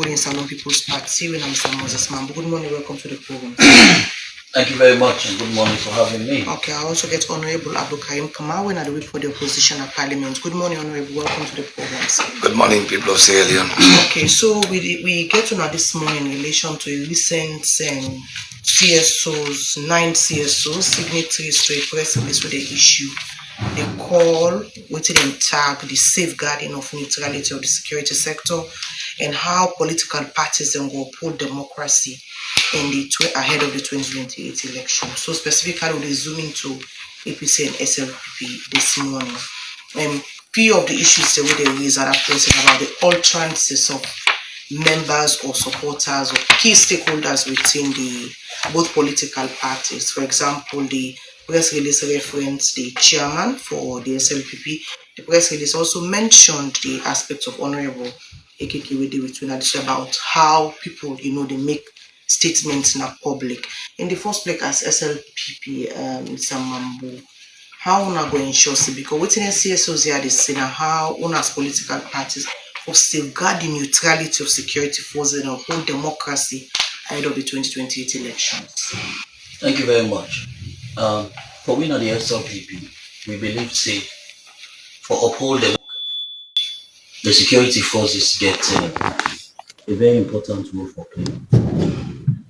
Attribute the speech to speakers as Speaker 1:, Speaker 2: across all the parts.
Speaker 1: in Salon People's Party. When I'm Mr. Moses Mambu. Good morning, welcome to the program.
Speaker 2: Thank you very much and good morning for having me.
Speaker 1: Okay, I also get Honorable Abdulkarim Kamawe and I do for the opposition at Parliament. Good morning, Honorable. Welcome to the program.
Speaker 3: Good morning, people of Sierra Leone.
Speaker 1: Okay, so we get to know this morning in relation to a recent CSOs, 9 CSOs, signatories to a press release with the issue. They call within them tag the safeguarding of neutrality of the security sector and how political parties then will uphold democracy in the ahead of the 2028 election. So specifically, we zoom into APC and SLPP this morning. Few of the issues that we raise are about the alternatives of members or supporters or key stakeholders within the both political parties. For example, the press release referenced the chairman for the SLPP. The press release also mentioned the aspects of Honorable AKK about how people, they make statements in the public. In the first place, as SLPP, Mr. Mambu, how una go ensure because within CSOs here they say now how una as political parties for safeguard the neutrality of security forces and uphold democracy ahead of the 2028 elections.
Speaker 2: Thank you very much. For we know the SLPP, we believe say for uphold the security forces get a very important role for play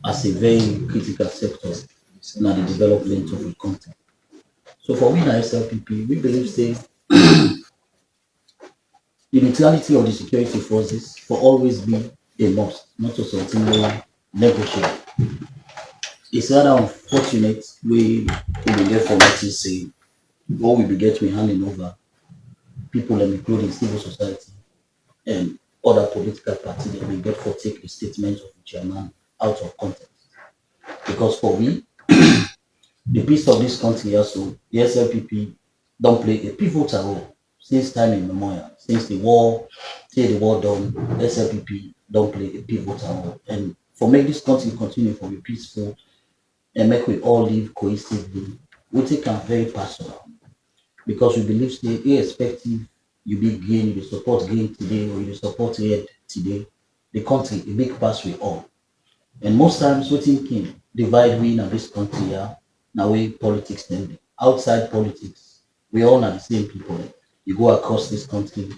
Speaker 2: as a very critical sector in the development of the country. So for we know SLPP, we believe say the neutrality of the security forces will always be a must, not just something negotiable. It's rather unfortunate we will get for what you say, what we will get we handing over people including civil society and other political parties that we get for take the statement of the chairman out of context. Because for me, the peace of this country also, the SLPP don't play a pivotal role since time immemorial. Since the war, till the war done, SLPP don't play a pivotal role. And for make this country continue for be peaceful and make we all live cohesively, we take a very personal. Because we believe that irrespective you be gain, you support gain today or you support red today, the country a big pass we all. And most times we thinking divide we in this country now way politics then outside politics, we all are the same people. You go across this country,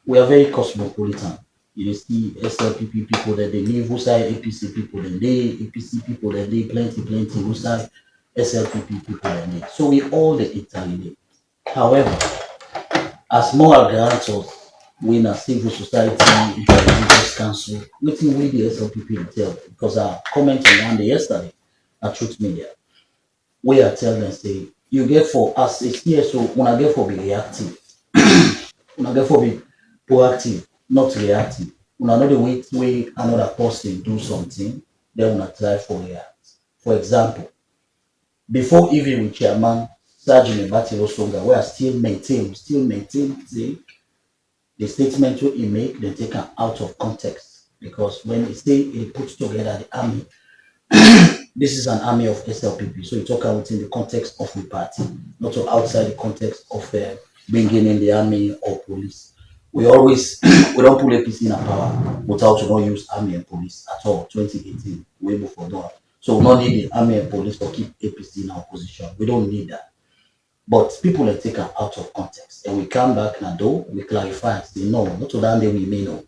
Speaker 2: we are very cosmopolitan. You see SLPP people that they live outside APC people, then they APC people that they plenty outside SLPP people than they. So we all the interrelate. However, as moral guarantors, we in a civil society, interreligious council, waiting with the SLPP tell because I commented on the yesterday at Truth Media, we are telling them say you get for us a CSO when I get for be reactive, when I get for be proactive, not reactive. When I know the way another person do something, then when I try for react. For example, before even with chairman Sergeant Battle Songa, we are still maintain the statement he make, they take them out of context. Because when he say he puts together the army, this is an army of SLPP, so you talk about in the context of the party, not outside the context of bringing in the army or police. We always we don't put APC in a power without not use army and police at all. 2018, way before that. So we don't need the army and police to keep APC in our position. We don't need that. But people are taken out of context. And we come back and do, we clarify and say, no, not to that day we may know.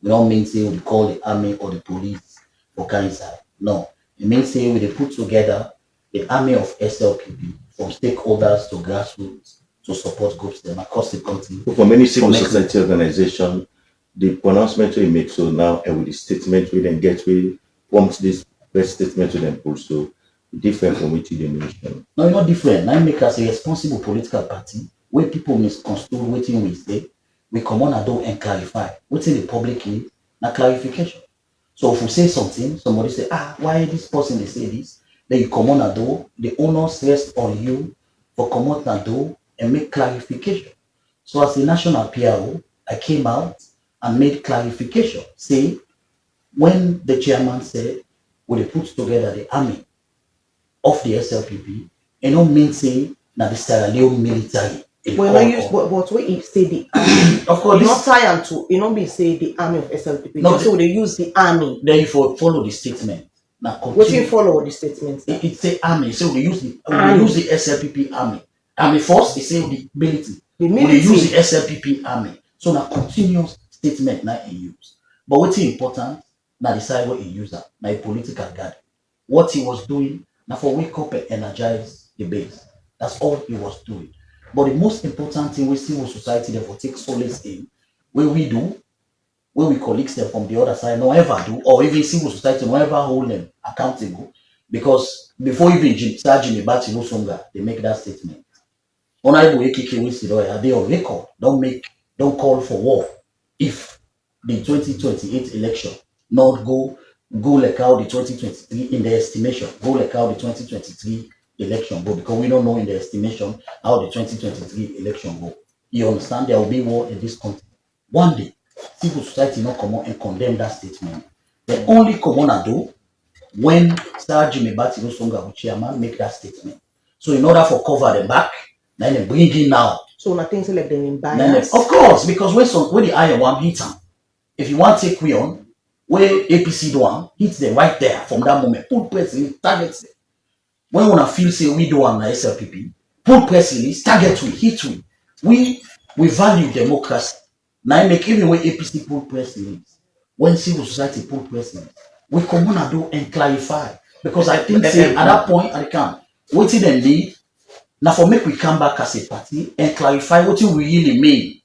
Speaker 2: We don't mean say we call the army or the police for coincide. No. It means say we put together the army of SLPP from stakeholders to grassroots to support groups them across the country.
Speaker 4: For many civil society organizations, the pronouncement we make so now and with the statement we then get we prompt this press statement to them also different from which you mentioned.
Speaker 2: No, it's not different. Now make us a responsible political party where people misconstrue what we say, we come on and do and clarify. What's in the public need? Now clarification. So if we say something, somebody say, why this person they say this? Then you come on and do, the onus rests on you for come out and do and make clarification. So as a national PRO, I came out and made clarification. Say, when the chairman said, we put together the army of the SLPP, and don't mean say now the Sierra Leone military
Speaker 1: Well, not use, but when you say the army,
Speaker 2: Of course,
Speaker 1: you not tie and to, you not be say the army of SLPP.
Speaker 2: No,
Speaker 1: So they use the army.
Speaker 2: then you follow the statement. Now
Speaker 1: What you follow the statement?
Speaker 2: It say army, so we use the SLPP army. Army force, they say the military.
Speaker 1: The
Speaker 2: We
Speaker 1: military.
Speaker 2: use the SLPP army. So now continuous statement now he use. But what's important, now decide what he use that. Now a political guard. What he was doing, now for wake up and energize the base. That's all he was doing. But the most important thing we civil society therefore take solace in, where we do, where we colleagues them from the other side, no ever do, or even civil society, no ever hold them accountable. Because before even start Jimmy Bati no longer, they make that statement. Honorable AKK we see are they on record, don't call for war if the 2028 election not go like how the 2023 in the estimation, go like how the 2023 election go, because we don't know in the estimation how the 2023 election go. You understand there will be war in this country. One day, civil society not come out and condemn that statement. They only come on and do when Sir Jimmy Bati no longer with chairman make that statement. So in order for cover them back, then they bring in now.
Speaker 1: So nothing to like them in bias.
Speaker 2: Of course, because when the iron one hit them, if you want to take we on, where APC do one, hit them right there from that moment. Put press release, target them. When we wanna feel say we do one na SLPP, put press release, target we, hit we. We value democracy. Now make even when APC put press release, when civil society put press release, we come on and do and clarify. Because I think say at that point I can waiting and lead. Now for make we come back as a party and clarify what we really mean.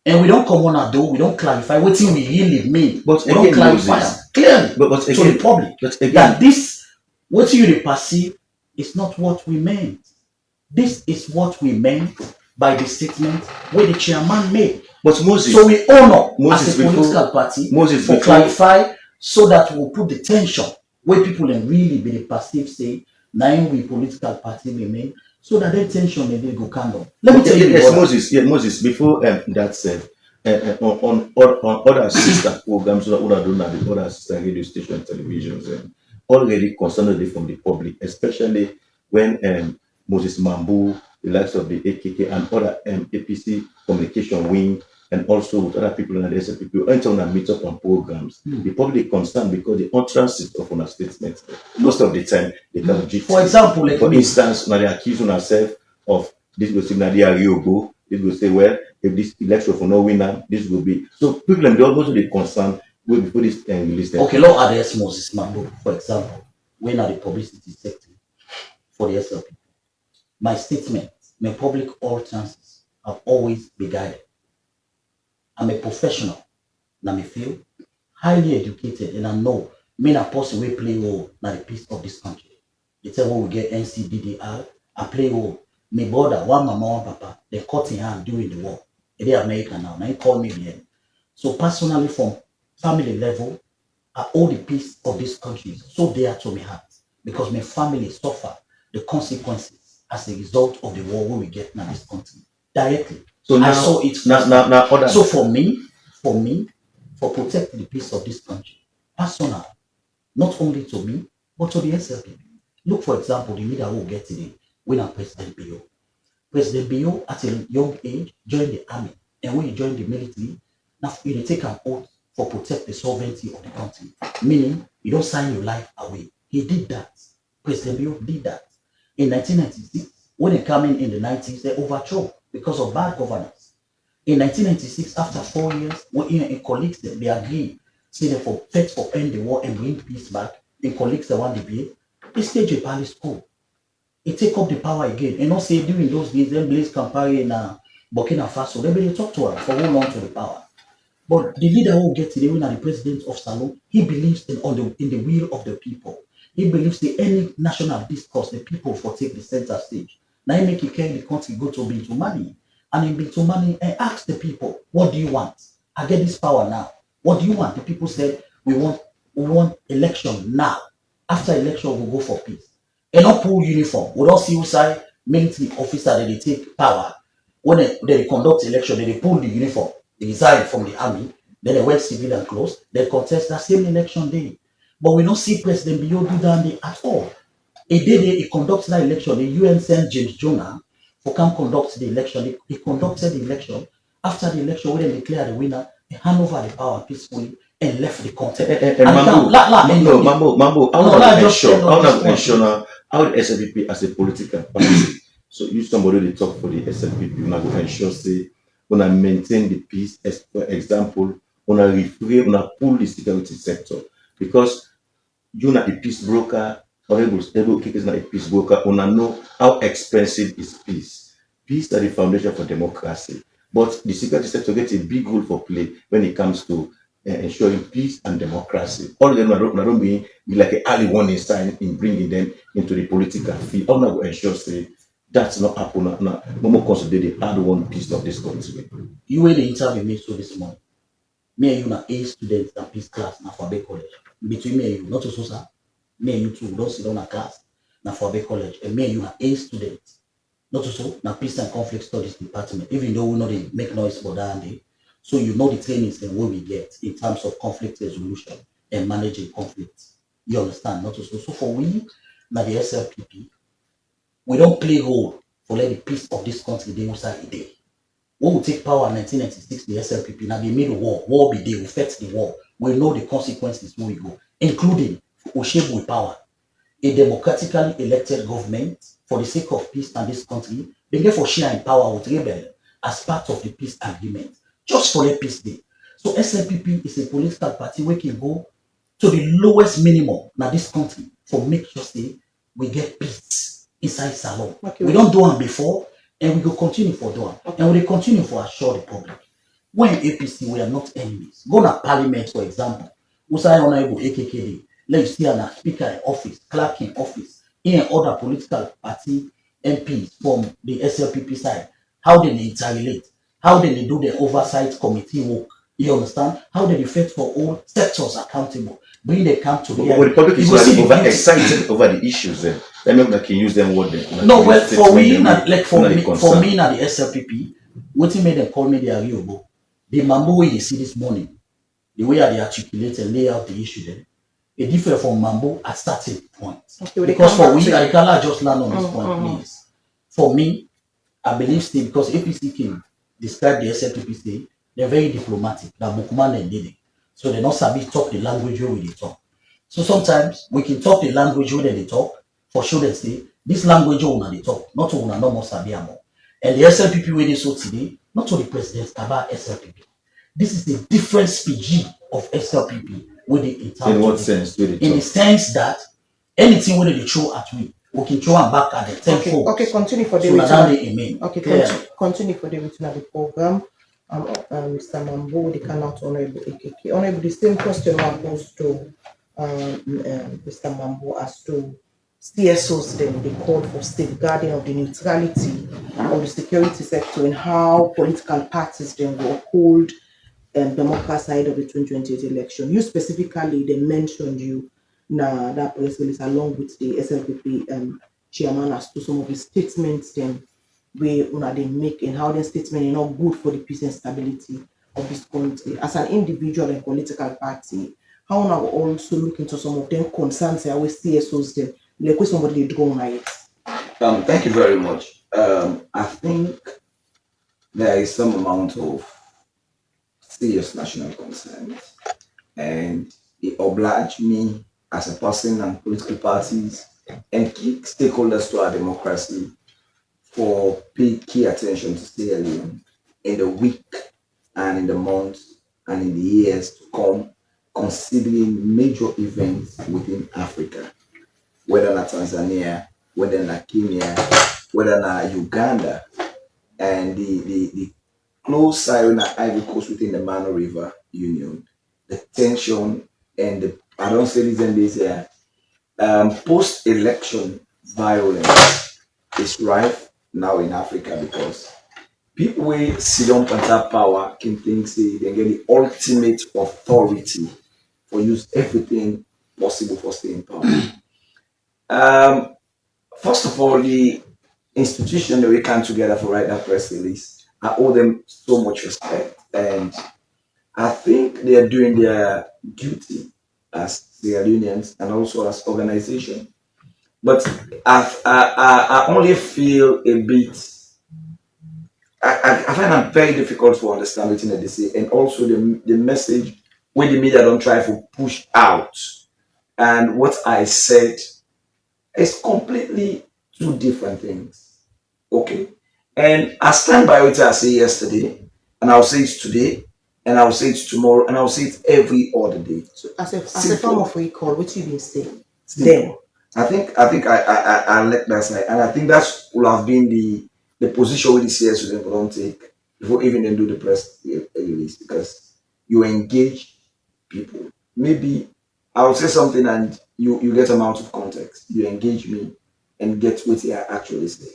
Speaker 2: And we don't come on and do, we don't clarify what we really mean.
Speaker 4: But
Speaker 2: we
Speaker 4: again,
Speaker 2: don't clarify
Speaker 4: Moses,
Speaker 2: clearly
Speaker 4: but
Speaker 2: to
Speaker 4: again,
Speaker 2: the public
Speaker 4: but again,
Speaker 2: that this what you perceive is not what we meant. This is what we meant by the statement where the chairman made.
Speaker 4: but Moses,
Speaker 2: So we honor
Speaker 4: Moses
Speaker 2: as a
Speaker 4: before-
Speaker 2: political party
Speaker 4: Moses
Speaker 2: for
Speaker 4: before-
Speaker 2: clarify so that we'll put the tension where people can really be the perceive say now we political party remain so that the tension they go kind of. Let me tell you
Speaker 4: yes,
Speaker 2: what.
Speaker 4: Moses, before that said, on other sister programs, the other sister radio station televisions, already concerned from the public, especially when Moses Mambu, the likes of the AKK and other APC communication wing, and also with other people in the SLPP, enter on a meet up on programs. The public concerned because the utterances of our statements, most of the time, they can
Speaker 2: For example, like
Speaker 4: for instance, when they accuse themselves of this will say Riogo, this will say, well, if this election for no winner, this will be. So people and also the concern will before this release them.
Speaker 2: Okay, law address Moses Mambo, for example, when are the publicity sector for the SLP. My statement, my public utterances have always been guided. I'm a professional, and I feel highly educated, and I know me a person will play role in the peace of this country. It's a when we get NCDDR, I play role. My brother, one mama, one papa, they cut in hand during the war. They are American now. Now he call me the end. So personally, from family level, I owe the peace of this country so dear to my heart because my family suffer the consequences as a result of the war we get in this country directly.
Speaker 4: So now,
Speaker 2: I saw it.
Speaker 4: Now,
Speaker 2: So for me, for protecting the peace of this country, personal, not only to me, but to the SLPP. Look, for example, the leader who will get today, when I'm President Bio. President Bio, at a young age, joined the army. And when he joined the military, now you take an oath for protect the sovereignty of the country. Meaning, you don't sign your life away. He did that. President Bio did that. In 1996, when he came in the 90s, they overthrew because of bad governance. In 1996, after 4 years, when in colleagues, they agreed, say they for fight for end the war and bring peace back. In colleagues, they want to be, they stage a palace coup. He take up the power again. And not say during those days, then Blaise Compaoré in Burkina Faso, they talk to her for hold on to the power. But the leader who gets today, when the president of Salon, he believes in the will of the people. He believes that any national discourse, the people for take the center stage. Now he make it carry the country go to Bintu Money. And in Bintu Money, and ask the people, what do you want? I get this power now. What do you want? The people said, we want election now. After election, we'll go for peace. And not pull uniform. We don't see who side military officer that they take power. When they conduct election, they pull the uniform. They resign from the army. Then they wear civilian clothes. They contest that same election day. But we don't see President Bio do that day at all. A day he conducts that election, the UN sent James Jonah for come conduct the election. They conducted the election. After the election, when they declared the winner, they hand over the power peacefully and left the contest.
Speaker 4: And Mambu, no, Mambu, I want to ensure now how the SLPP as a political party. So you somebody they talk for the SLPP, you go ensure say, wanna maintain the peace. As for example, wanna refrain, wanna pull the security sector because you're not a peace broker, or able is not a peace broker, wanna know how expensive is peace. Peace are the foundation for democracy. But the security sector gets a big role for play when it comes to ensuring peace and democracy. All of them are not be like an early warning sign in bringing them into the political field. All that will ensure say that's not happen. No more consider the hard won peace of this country.
Speaker 2: You were the interview me so this morning. Me and you na A students and peace class na for Bay College. Between me and you, not also sir. Me and you two don't sit down a class na for Bay College. And me and you na A students. Not also na peace and conflict studies department. Even though we know they make noise about that day. So you know the trainings and what we get in terms of conflict resolution and managing conflicts. You understand? Not also. So for we, now the SLPP, we don't play role for let the peace of this country dey inside a day. When we take power in 1996, the SLPP, now they made a war. War be there, we fight the war. We know the consequences when we go, including Oshebu with power. A democratically elected government for the sake of peace in this country, they get for share in power with rebel as part of the peace agreement. Just for a peace day. So SLPP is a political party where can go to the lowest minimum now this country for make sure say we get peace inside salon. Okay, we don't do it before and we go continue for doing. Okay. And we continue for assure the public. When APC we are not enemies. Go to parliament for example. Usai Honorable AKK, let you see a speaker in office, clerk in office, and other political party MPs from the SLPP side. How they interrelate, how they do the oversight committee work. You understand? How they fight for all sectors accountable. Bring the camp to the
Speaker 4: the public is excited over the issues. Let me can use them word.
Speaker 2: No, well, for me, like for me, now the SLPP, what made them call me the Ariobo, the Mambu way you see this morning, the way they articulate and lay out the issue then, it differ from Mambu at certain points. Okay, because for we, I cannot just land on this point, please. For me, I believe still because APC can describe the SLPP say they're very diplomatic. That Bukman and did it. So they not sabi talk the language where they talk. So sometimes we can talk the language where they talk, for sure they say this language where they talk, not to una no more sabi amo. And the SLPP where they saw today, not to the president about SLPP. This is the different speech of SLPP where they
Speaker 4: in what sense?
Speaker 2: In the sense that anything where they throw at me, we can throw them back at the tenfold.
Speaker 1: Okay, continue for the
Speaker 2: so
Speaker 1: Okay, continue for the return of the program. Mr. Mambu, the cannot Honorable AKK. Honorable, the same question was posed to Mr. Mambu as to CSOs. Then they called for safeguarding of the neutrality of the security sector and how political parties then will hold Democrat side of the 2028 election. You specifically, they mentioned you now that press release along with the SLPP chairman as to some of the statements then we they make and how the statement is not good for the peace and stability of this country. As an individual and political party, how now also look into some of them concerns I always CSOs them like somebody they draw on it.
Speaker 5: Thank you very much. I think there is some amount of serious national concerns, and it obliged me as a person and political parties and key stakeholders to our democracy for pay key attention to Sierra Leone in the week and in the months and in the years to come, considering major events within Africa, whether not Tanzania, whether not Kenya, whether not Uganda, and the close Sahel Ivory Coast within the Mano River Union, the tension and the, I don't say this in this here, post-election violence is rife now in Africa because people wey sit on top power can think say they get the ultimate authority for use everything possible for staying in power. First of all, the institution that we come together for write that press release, I owe them so much respect, and I think they are doing their duty as Sierra Leoneans and also as organization. But I only feel a bit I find that very difficult to understand what they say, and also the message when the media don't try to push out, and what I said is completely two different things. Okay, and I stand by what I say yesterday, and I'll say it today, and I'll say it tomorrow, and I'll say it every other day.
Speaker 1: So as a
Speaker 5: Simple.
Speaker 1: form of recall, what you been saying
Speaker 5: Simple.
Speaker 1: then?
Speaker 5: I like that side, and I think that would have been the position with the CS would don't take before even then do the press release, because you engage people. Maybe I'll say something and you get them out of context. You engage me and get what I actually say.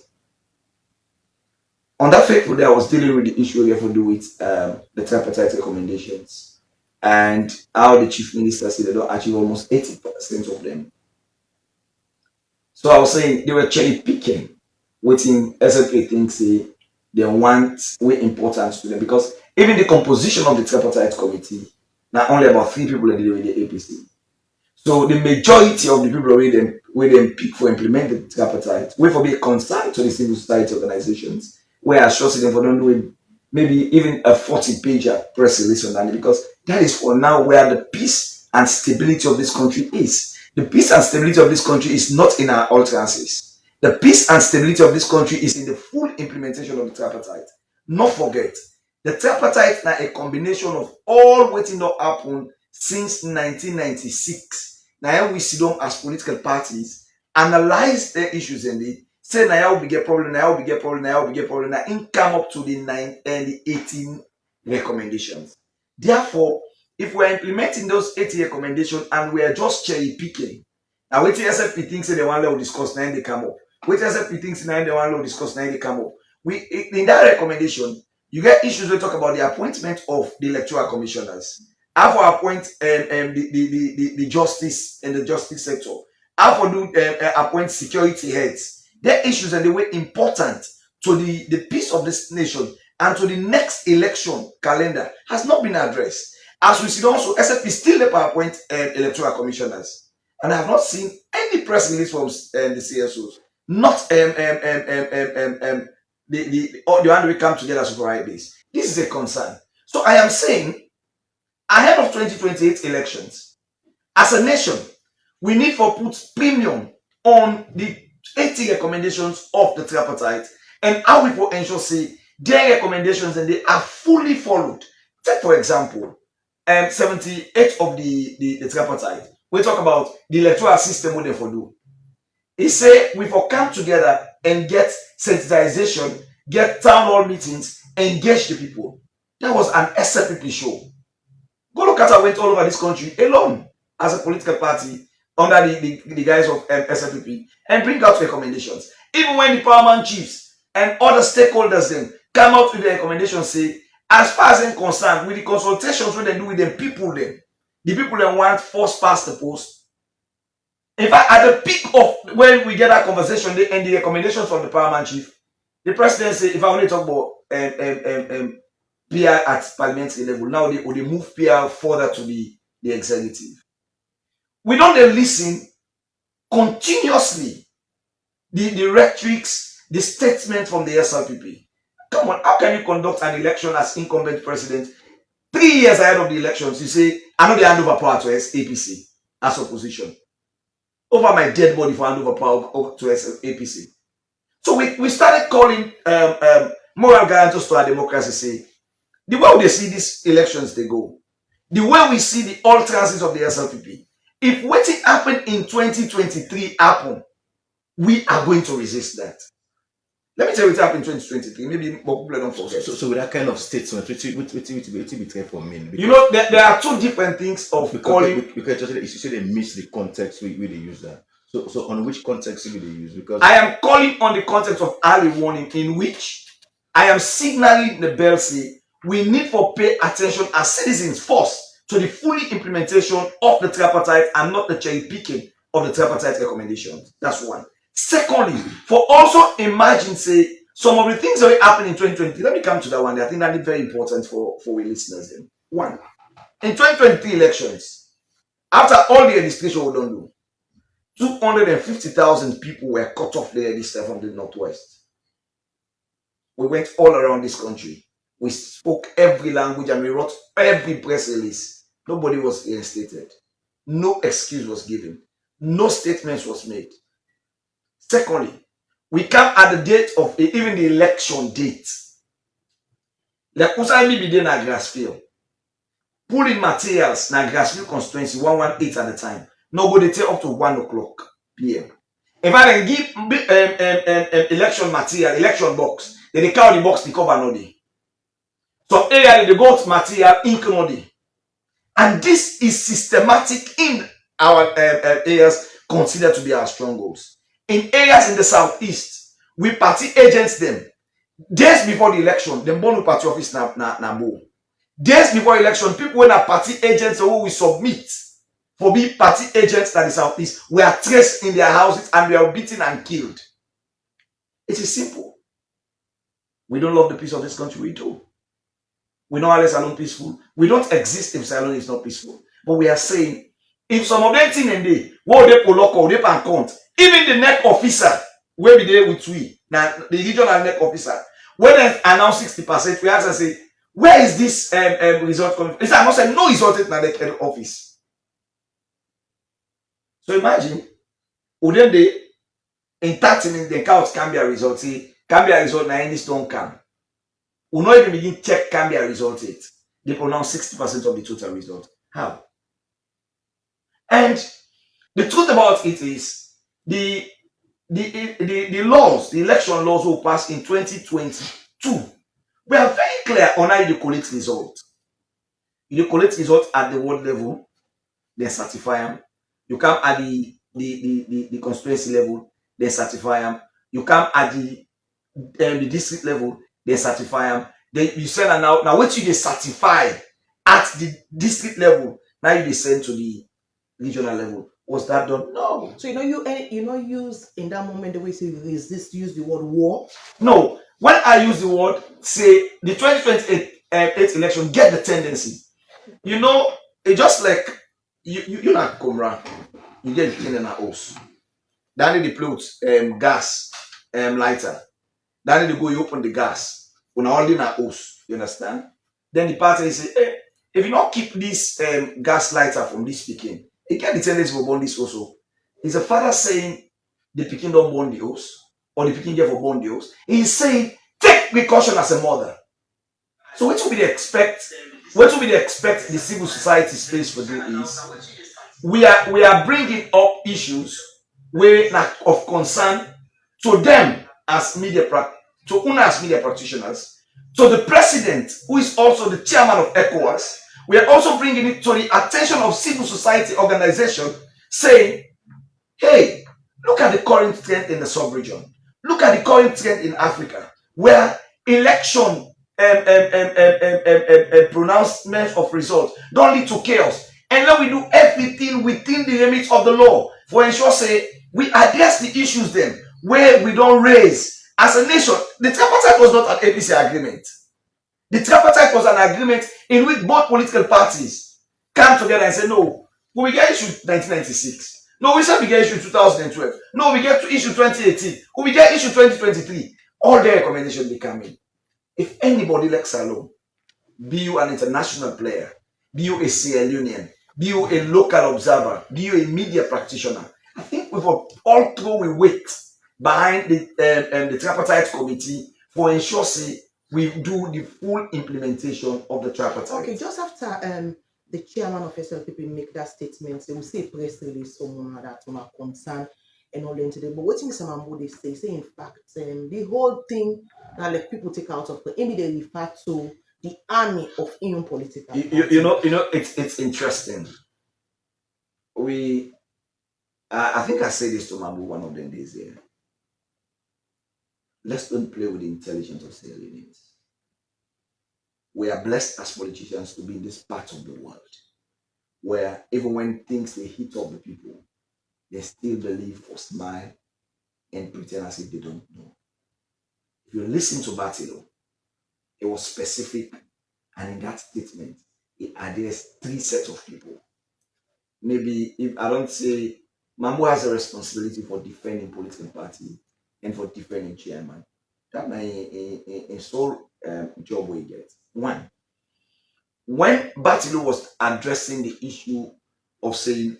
Speaker 5: On that fateful day, I was dealing with the issue we have to do with the tripartite recommendations and how the chief minister said they don't achieve almost 80% of them. So I was saying they were cherry picking waiting SLP thinks they want way important to them, because even the composition of the tripartite committee, now only about 3 people are dealing with the APC. So the majority of the people where them pick for implement the tripartite, we for be a concern to the civil society organizations, where I trust them for don't do it, maybe even a 40-page press release on that, because that is for now where the peace and stability of this country is. The peace and stability of this country is not in our utterances. The peace and stability of this country is in the full implementation of the tripartite. Not forget, the tripartite is a combination of all waiting not happen since 1996. Now we sit down as political parties, analyze the issues and they say now we get problem, now we get problem, now we get problem. Now in come up to the 9 and the 18 recommendations. Therefore, if we're implementing those 80 recommendations and we're just cherry picking, now wait till SFP thinks the one level discuss, now they come up. Wait till SFP thinks the one level discuss, now they come up. In that recommendation, you get issues we talk about the appointment of the electoral commissioners. How for appoint the justice and the justice sector. How for do appoint security heads. Their issues and they were important to the peace of this nation and to the next election calendar has not been addressed. As we see also, SFP still never appoint electoral commissioners, and I have not seen any press release from the CSOs. Not the one we come together to provide this. This is a concern. So I am saying, ahead of 2028 elections, as a nation, we need to put premium on the 80 recommendations of the tripartite and how we will ensure say their recommendations and they are fully followed. Take for example, 78 of the tripartite. We talk about the electoral system what they for do. He say we for come together and get sensitization, get town hall meetings, engage the people. That was an SLPP show. Go look at how I went all over this country alone as a political party under the guise of SLPP and bring out recommendations. Even when the paramount chiefs and other stakeholders then come out with the recommendations, say, as far as I'm concerned, with the consultations we then do with them people then, the people then want force past the post. In fact, at the peak of when we get that conversation and the recommendations from the paramount chief, the president say, if I only talk about PR at parliamentary level, now they move PR further to the executive. We don't then listen continuously the rhetorics, the statement from the SLPP. Come on, how can you conduct an election as incumbent president 3 years ahead of the elections? You say, I know they hand over power to APC as opposition. Over my dead body for hand over power to APC. So we started calling moral guarantors to our democracy, say, the way they see these elections they go, the way we see the utterances of the SLPP, if what happened in 2023 happen, we are going to resist that. Let me tell you what happened in 2023. Maybe more people don't forget.
Speaker 4: So with that kind of statement, which be careful mean.
Speaker 5: You know, there are two different things of calling.
Speaker 4: Because just you say they miss the context where they use that. So on which context will they use? Because
Speaker 5: I am calling on the context of early warning, in which I am signaling the bell say we need to pay attention as citizens first to the fully implementation of the tripartite and not the cherry picking of the tripartite recommendations. That's one. Secondly, for also imagine say some of the things that will happen in 2020. Let me come to that one. I think that is very important for we listeners. Then. One, in 2023 elections, after all the registration we don't do, 250,000 people were cut off the register from the Northwest. We went all around this country. We spoke every language and we wrote every press release. Nobody was reinstated. No excuse was given. No statements was made. Secondly, we come at the date of even the election date. Like Usami Bide na Grassfield. Pulling materials na Grassfield constituency 118 at the time. No go they take up to 1 o'clock p.m. If I then give election material, election box, then they carry the box, the cover no day. Some area they got material ink no day. And this is systematic in our areas considered to be our strongholds. In areas in the southeast, we party agents them. Days before the election, them born party office na more. Days before election, people when are party agents who we submit for being party agents in the southeast, we are traced in their houses and we are beaten and killed. It is simple. We don't love the peace of this country. We do. We know Alice Salon peaceful. We don't exist if Salon is not peaceful. But we are saying, if some of them thing and they, what they pull local, they can count. Even the neck officer, where be there with we, now the regional neck officer, when they announce 60%, we ask and say, where is this result coming from? It's not saying no result in the head office. So imagine, wouldn't they in 30 minutes the count can be a result? See, can be a result now any stone can. We not even begin check can be a result it. They pronounce 60% of the total result. How? And the truth about it is the laws, the election laws will pass in 2022. We are very clear on how you collect results. You collect results at the ward level, then certify them. You come at the constituency level, then certify them. You come at the district level, they certify them. Then you send them out. Now, what you they certify at the district level, now you they send to the regional level. Was that done? No.
Speaker 1: So you know use in that moment the way you say resist, use the word war.
Speaker 5: No. When I use the word, say the 2028 election, get the tendency. You know, it's just like you not come round, you get the thing in a house. Then they play with gas lighter. Then they go, you open the gas. When all in a house, you understand? Then the party say, hey, if you not keep this gas lighter from this speaking, it get the tendency for burn this also. Is a father saying the picking don't burn the house, or the picking get for burn the house? He's saying take precaution as a mother. So what will be the expect? What will be the expect the civil society space for do is we are bringing up issues where of concern to them as media to UNA as media practitioners, to the president who is also the chairman of ECOWAS. We are also bringing it to the attention of civil society organization, saying, hey, look at the current trend in the sub-region. Look at the current trend in Africa, where election pronouncement of results don't lead to chaos. And then we do everything within the limits of the law for ensure, say, we address the issues then where we don't raise. As a nation, the tripartite was not an APC agreement. The tripartite was an agreement in which both political parties come together and say, no, we get issued 1996. No, we said we get issued 2012. No, we get to issue 2018. We get issued 2023. All their recommendations they come in. If anybody like Salon, be you an international player, be you a Sierra Leonean, be you a local observer, be you a media practitioner, I think we've all through we wait behind the tripartite committee for ensure say we do the full implementation of the tripartite.
Speaker 1: Okay, just after the chairman of SLPP make that statement, they will say press release someone that are concerned and all into the but what Mr. Mambu they say in fact the whole thing that like people take out of the maybe they refer to the army of Indian political.
Speaker 5: You know it's interesting. I think I said this to Mambu one of them days here. Let's don't play with the intelligence of Sierra Leoneans. We are blessed as politicians to be in this part of the world where even when things they hit up the people, they still believe or smile and pretend as if they don't know. If you listen to Batilo, it was specific, and in that statement, it addressed 3 sets of people. Maybe if I don't say Mambu has a responsibility for defending political party and for defending chairman. That na a sole job we get. One, when Batilu was addressing the issue of saying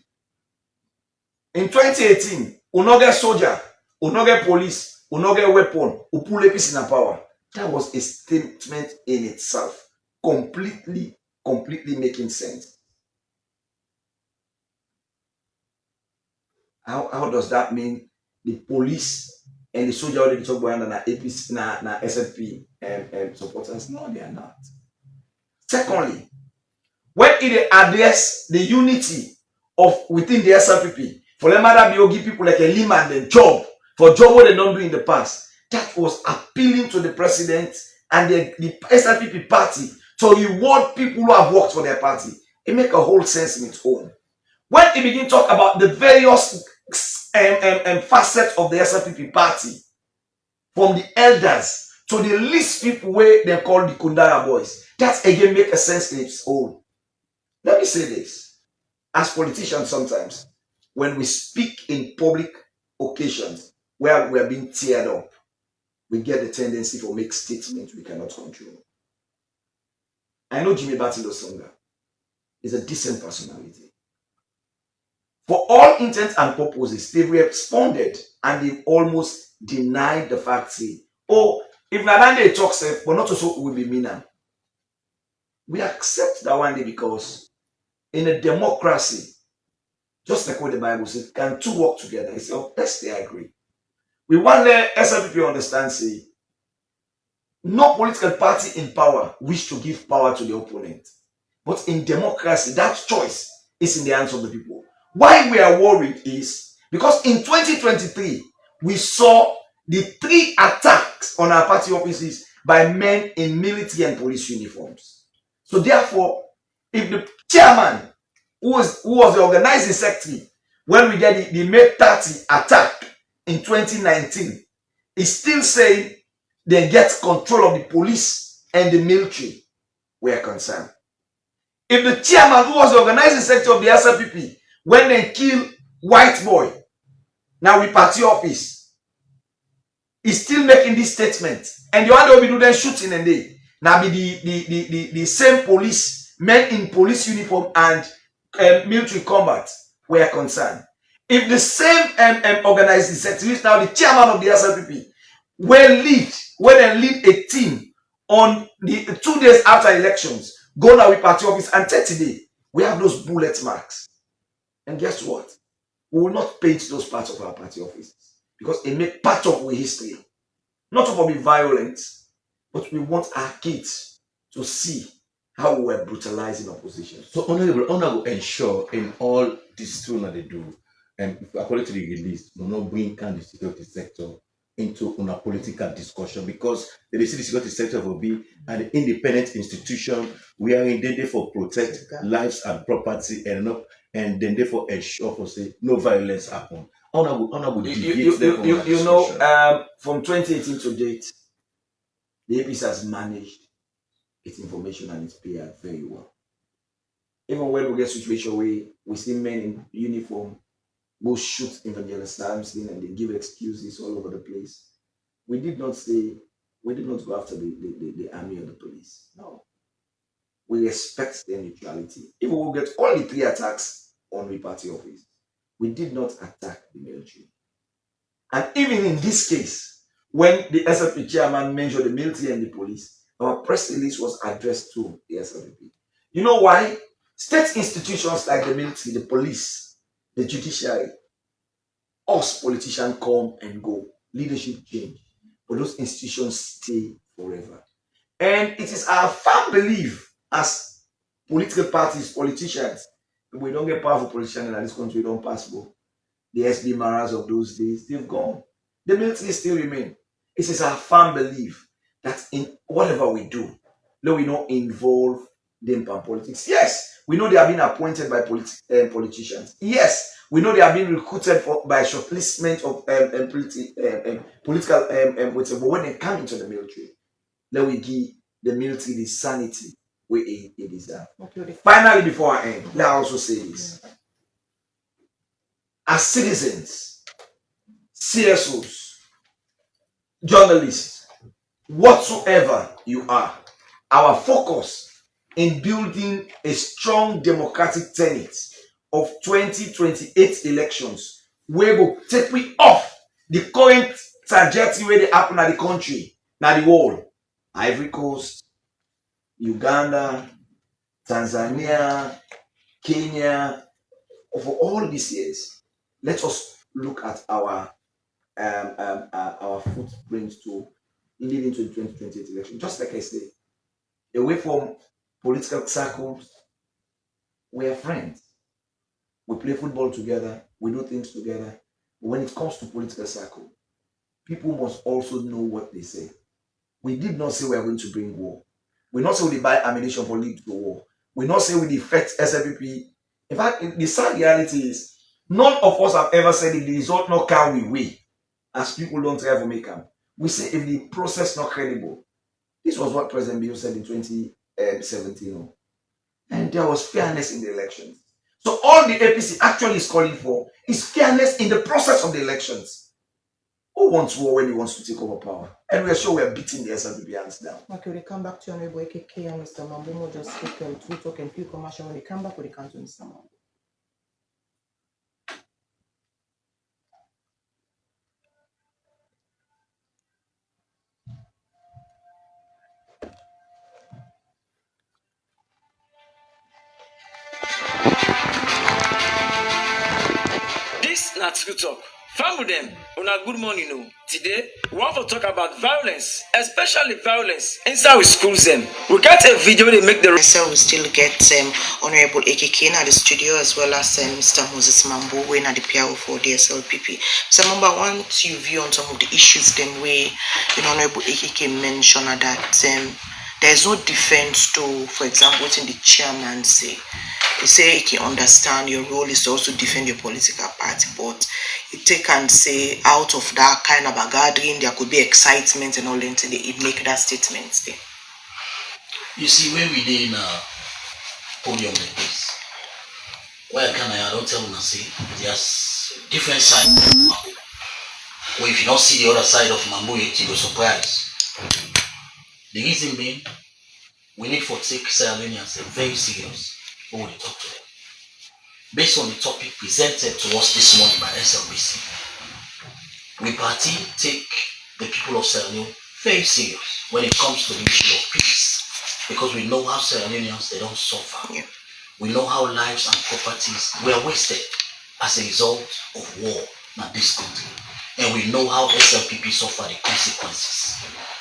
Speaker 5: in 2018, we no get soldier, we no get police, we no get weapon, we pull APC in power. That was a statement in itself, completely making sense. How does that mean the police and the soldier already talk about na APC na SLP supporters? No, they are not. Secondly, when it address the unity of within the SLPP, for them other BOG people like a Lima and the job for job what they don't do in the past, that was appealing to the president and the SLPP party to reward people who have worked for their party. It make a whole sense in its own. When he begin talk about the various facets of the SLPP party, from the elders to the least people where they call the Kundara boys, that again make a sense in its own. Let me say this. As politicians, sometimes, when we speak in public occasions where we are being teared up, we get the tendency to make statements we cannot control. I know Jimmy Batido Songa is a decent personality. For all intents and purposes, they responded and they almost denied the fact, say, oh, if Nadande talks, but not also will be meaner. We accept that one day because in a democracy, just like what the Bible says, can two work together? It's oh, best they agree. We want the SLPP understand, say, no political party in power wish to give power to the opponent. But in democracy, that choice is in the hands of the people. Why we are worried is because in 2023, we saw the 3 attacks on our party offices by men in military and police uniforms. So therefore, if the chairman, who was the organizing secretary when we get the May 30 attack in 2019, is still saying they get control of the police and the military, we are concerned. If the chairman, who was the organizing secretary of the SLPP, when they kill white boy, now we party office, is still making this statement, and the one that will be doing shooting and they now be the same police men in police uniform and military combat, we are concerned. If the same organizing secretary is now the chairman of the SLPP, when they lead a team on the 2 days after elections, go now with party office and 30 days, we have those bullet marks. And guess what? We will not paint those parts of our party offices because it make part of our history. Not to be violent, but we want our kids to see how we were brutalized in opposition.
Speaker 4: So honorable ensure in all this thing that they do, and according to the release, we not bring the security sector into a political discussion because they see the security sector will be an independent institution wherein they therefore protect lives and property and then therefore ensure for say no violence happen. Honorable
Speaker 5: you know, from 2018 to date, the APC has managed its information and its PR very well. Even when we get situation where we see men in uniform go shoot Evangelist Samson and they give excuses all over the place. We did not go after the army or the police. No. We respect their neutrality. Even we get all the 3 attacks on the party office, we did not attack the military. And even in this case, when the SLP chairman mentioned the military and the police, our press release was addressed to the SLP. You know why? State institutions like the military, the police, the judiciary, us politicians come and go, leadership change, but those institutions stay forever. And it is our firm belief as political parties, politicians, if we don't get powerful politicians in this country, we don't pass go. The SB Maras of those days, they've gone. The military still remain. It is our firm belief that in whatever we do, though we don't involve them in politics. Yes, we know they are being appointed by politicians. Yes, we know they are being recruited by shortlistment of political but when they come into the military, let we give the military the sanity where it deserves. Okay. Finally, before I end, let I also say this. As citizens, CSOs, journalists, whatsoever you are, our focus in building a strong democratic tenet of 2028 elections wey go take we off the current trajectory wey dey happen at the country na the world. Ivory Coast, Uganda, Tanzania, Kenya, for all these years, let us look at our footprints to leading to the 2028 election. Just like I say, away from political circles, we are friends. We play football together, we do things together. But when it comes to political circle, people must also know what they say. We did not say we are going to bring war. We not say we buy ammunition for lead to war. We not say we defect SLPP. In fact, the sad reality is none of us have ever said if the result not can we win. As people don't try to make them. We say if the process not credible. This was what President Bill said in 2017. And there was fairness in the elections. So all the APC actually is calling for is fairness in the process of the elections. Who wants war when he wants to take over power? And we are sure we are beating the SLPP hands down.
Speaker 1: Okay, we come back to Honorable AKK and Mr. Mambu. Just take two talk and few commercial. When they come back, we come to Mr. Mambu.
Speaker 6: This na true talk. Fam with them, una good morning. No. Today, we want to talk about violence, especially violence inside with schools. We got a video they make the.
Speaker 1: Myself, we still get Honorable AKK at the studio as well as Mr. Moses Mambu, when at the PRO for the SLPP. So, Mambu, I want you view on some of the issues them way Honorable AKK mentioned that there is no defense to, for example, what the chairman say. He say he can understand your role is to also defend your political party, but you take and say out of that kind of a gathering, there could be excitement and all that, they make that statement there.
Speaker 2: You see, when we did in a podium like this, where I don't tell them, say, there's different sides of Mambu. Or if you don't see the other side of Mambu, you will surprise. The reason being, we need for take Sierra Leoneans very serious when we talk to them. Based on the topic presented to us this morning by SLBC, we party take the people of Sierra Leone very serious when it comes to the issue of peace, because we know how Sierra Leoneans they don't suffer.
Speaker 1: Yeah.
Speaker 2: We know how lives and properties were wasted as a result of war in this country, and we know how SLPP suffer the consequences.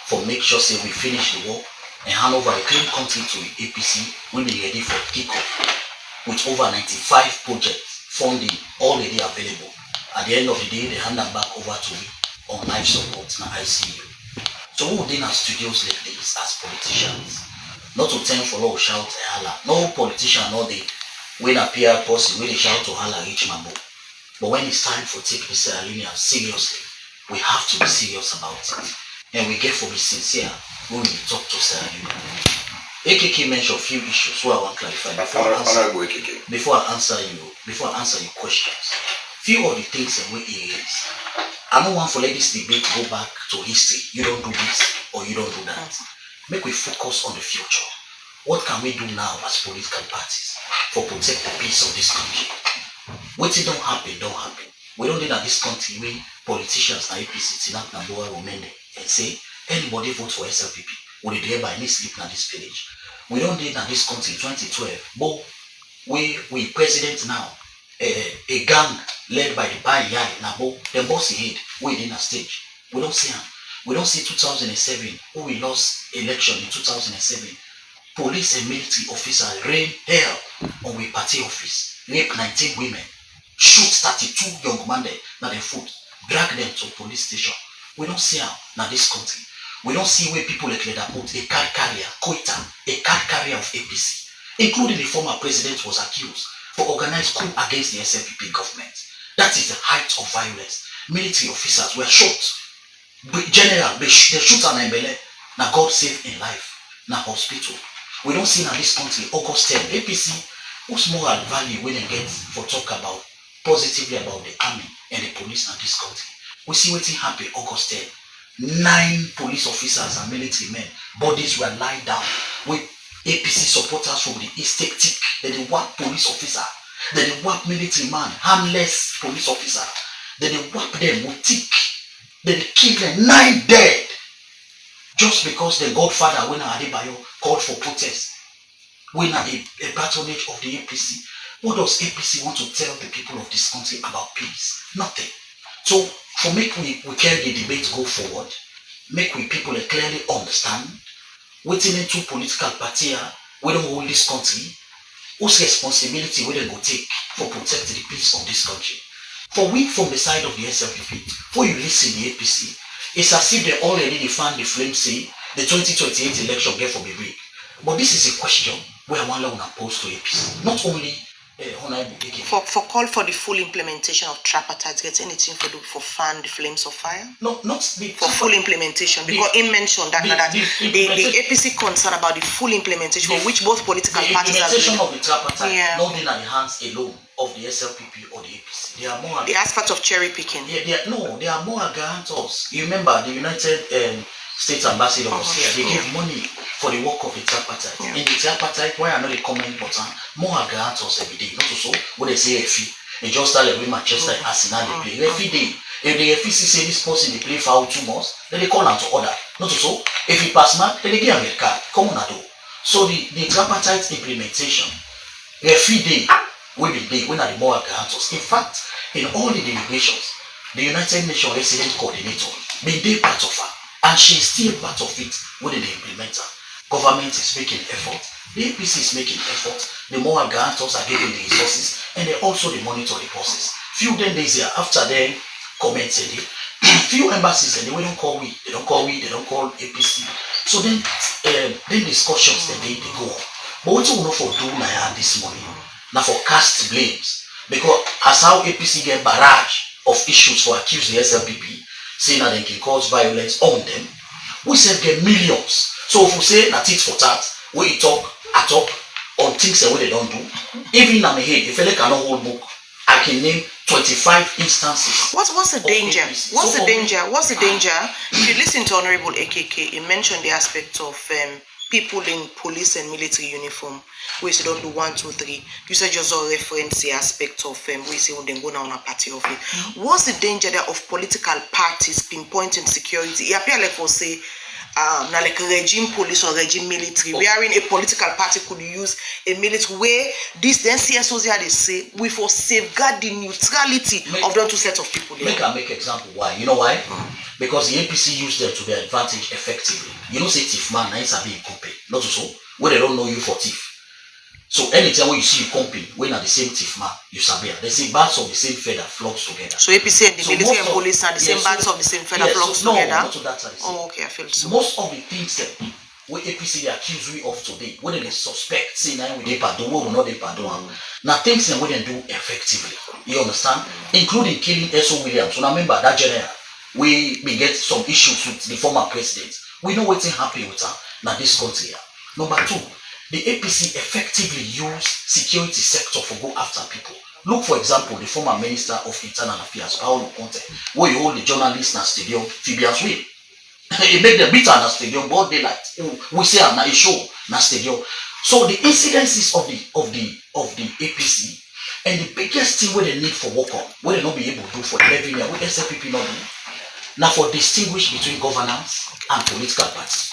Speaker 2: For make sure say we finish the war and hand over a clean country to the APC when they ready for kickoff, with over 95 projects funding already available. At the end of the day, they hand them back over to me on life support and ICU. So we within our studios like this as politicians, not to tend for all shout and holler. No politician, no they when appear person when they shout to holler reach Mambu. But when it's time for take this Leone seriously, we have to be serious about it. And we get for be sincere when we talk to Sierra Leone. AKK mentioned a few issues who I want to clarify before I answer your questions. Few of the things in which it is. I don't want for let this debate go back to history. You don't do this or you don't do that. Make we focus on the future. What can we do now as political parties for protect the peace of this country? What it don't happen. We don't need that this country where politicians and APC Tinak Namboa Romende and say anybody vote for SLPP will they thereby need sleep in this village. We don't need that this country 2012, but we president now, a gang led by the Bai Yai Nabo, the bossy head, we in a stage. We don't see him. We don't see 2007, who we lost election in 2007. Police and military officers rain hell on we party office, rape 19 women, shoot 32 young men na their foot, drag them to police station. We don't see how now this country. We don't see where people like that put a card carrier, Koita, a card carrier of APC, including the former president was accused for organized coup against the SLPP government. That is the height of violence. Military officers were shot. General, they shoot an Mbele. Now God save in life. Now hospital. We don't see now this country, August 10, APC, whose moral value we didn't get for talk about positively about the army and the police in this country. We see what happened August 10. 9 police officers and military men. Bodies were lying down with APC supporters from the East take tick. Then they whack police officer. Then they whack military man, harmless police officer. Then they whack them with tick. Then they kill them, 9 dead. Just because the godfather, when Adebayo called for protest, when a patronage of the APC. What does APC want to tell the people of this country about peace? Nothing. So, for make we carry the debate go forward, make we people clearly understand, waiting in 2 political parties, we don't hold this country, whose responsibility we they go take for protecting the peace of this country. For we from the side of the SLPP, when you listen the APC, it's as if they already defined the flame say the 2028 election get for be rigged. But this is a question where I want to pose to APC, not only Hon AKK.
Speaker 1: For call for the full implementation of tripartite, get anything for do for fan the flames of fire?
Speaker 2: No, not the
Speaker 1: for full implementation, because he mentioned that the APC concerned about the full implementation, which both political parties are
Speaker 2: implementation of the tripartite, not in the hands alone of the SLPP or the APC. They are more
Speaker 1: the aspect of cherry picking.
Speaker 2: They are more guarantors. You remember the United States ambassador was here. They gave money for the work of the tripartite. In the tripartite, why I know the comment button, more guarantors every day. Not so when they say FE, they just start with Manchester and Arsenal they play every day. If the FEC say this person they play for 2 months, then they call out to order. Not so if he pass mark, then they give him a card. Come on, do. So the tripartite implementation, FE day will be day when are the more guarantors. In fact, in all the deliberations, the United Nations Resident Coordinator been they part of her. And she is still part of it within the implementer. Government is making effort. The APC is making effort. The more guarantors are giving the resources, and they also they monitor the process. Few days here after they commented, few embassies and they don't call we, they don't call APC. So then discussions then they go on. But what we know for do now this morning, now for cast blames, because as how APC get barrage of issues for accuse the SLPP. Saying that they can cause violence on them, we say get millions. So if we say that it's for that, we talk on things that they don't do. Even in my head, if I cannot hold book, I can name 25 instances.
Speaker 1: What's the danger? What's the danger? What's the danger? If you listen to Honorable AKK, he mentioned the aspect of people in police and military uniform, which don't do 1, 2, 3. You said just a reference the aspect of we say when they go down a party of it. What's the danger there of political parties pinpointing security? It appears like for say now like regime police or regime military, wherein a political party could use a military where this then CSOs here they say we for safeguard the neutrality of the 2 sets of people there.
Speaker 2: Make example why. You know why? Because the APC used them to their advantage effectively. You don't say thief man, nice and be company. Not so where they don't know you for thief. So anytime when you see you company, when are the same thief man, you sabi. They say birds of the same feather flocks together.
Speaker 1: So APC and the military and police are the same birds of the same feather flocks together?
Speaker 2: No, not to that side.
Speaker 1: Oh, okay, I feel so.
Speaker 2: Most of the things that where APC they accuse we of today, whether they suspect, say now we pardon, we will not they pardon. Now things that we can do effectively. You understand? Including killing S.O. Williams. So now remember that general, we get some issues with the former president. We know what's happening with her now this country. Number 2, the APC effectively use security sector for go after people. Look, for example, the former Minister of Internal Affairs, Paolo Conte, where you hold the journalists in the stadium, Phoebians Way. He make them beat in the stadium, broad daylight. We say I'm not a show in the stadium. So the incidences of the APC and the biggest thing where they need for work on, where they not be able to do for 11 years, what SLPP not do. Now for distinguish between governance and political parties.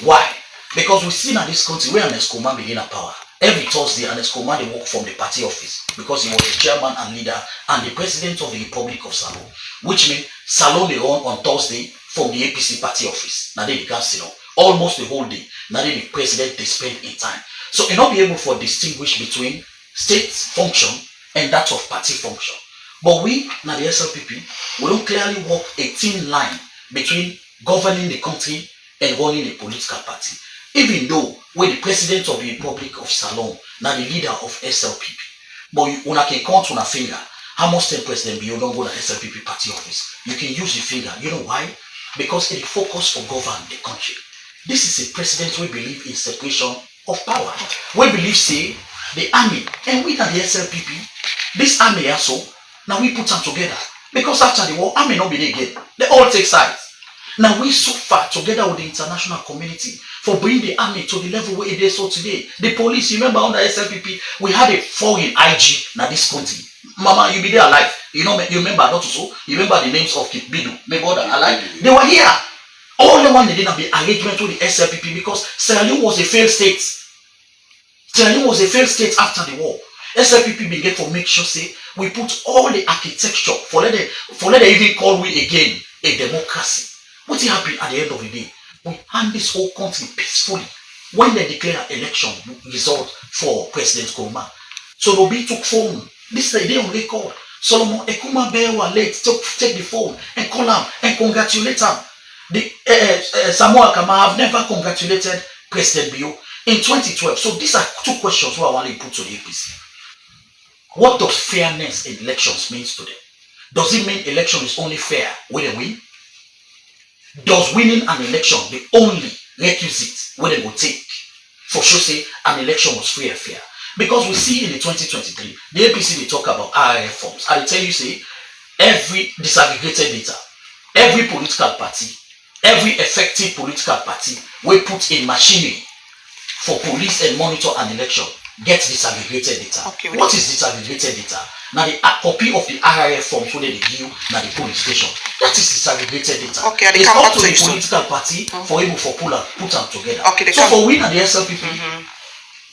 Speaker 2: Why? Because we see in this country where an Escoma begin a power. Every Thursday, an Escoma they work from the party office because he was the chairman and leader and the president of the Republic of Salon. Which means Salon they run on Thursday from the APC party office. Now they can't sit down almost the whole day. Now the president they spend in time. So you not be able to distinguish between state function and that of party function. But we, now the SLPP, we don't clearly walk a thin line between governing the country and running a political party. Even though we're the president of the Republic of Salon, now the leader of SLPP. But you can count on a finger how much time president be you don't go to the SLPP party office. You can use your finger. You know why? Because it is focus for govern the country. This is a president we believe in separation of power. We believe say the army and we are the SLPP. This army also now we put them together because after the war army not be there again. They all take sides. Now we suffer together with the international community for bringing the army to the level where it is so today. The police, you remember under SLPP, we had a foreign IG now this country. Mama, you be there alive. You know, you remember not so. You remember the names of Bidu, remember that alive. They were here. All the one they didn't be arrangement with the SLPP because Sierra Leone was a failed state. Sierra Leone was a failed state after the war. SLPP began to make sure say we put all the architecture for let they even call we again a democracy. What happened at the end of the day? We hand this whole country peacefully when they declare election result for President Kurma. So Nobi took phone. This is the day on record. Solomon Ekuma Bewa late take the phone and call him and congratulate him. The Samuel Kama have never congratulated President Bio in 2012. So these are two questions who I want to put to the APC. What does fairness in elections mean to them? Does it mean election is only fair when they win? Does winning an election the only requisite when they will take for sure say an election was free and fair? Because we see in the 2023, the APC they talk about RRF forms. I tell you say every disaggregated data, every political party, every effective political party we put in machinery for police and monitor an election get disaggregated data. Okay, what is disaggregated data? Now the copy of the RRF forms when they give you now the police station. That is disaggregated data. Okay, it's up to the political party for able for put them together. Okay, so for we and the SLPP,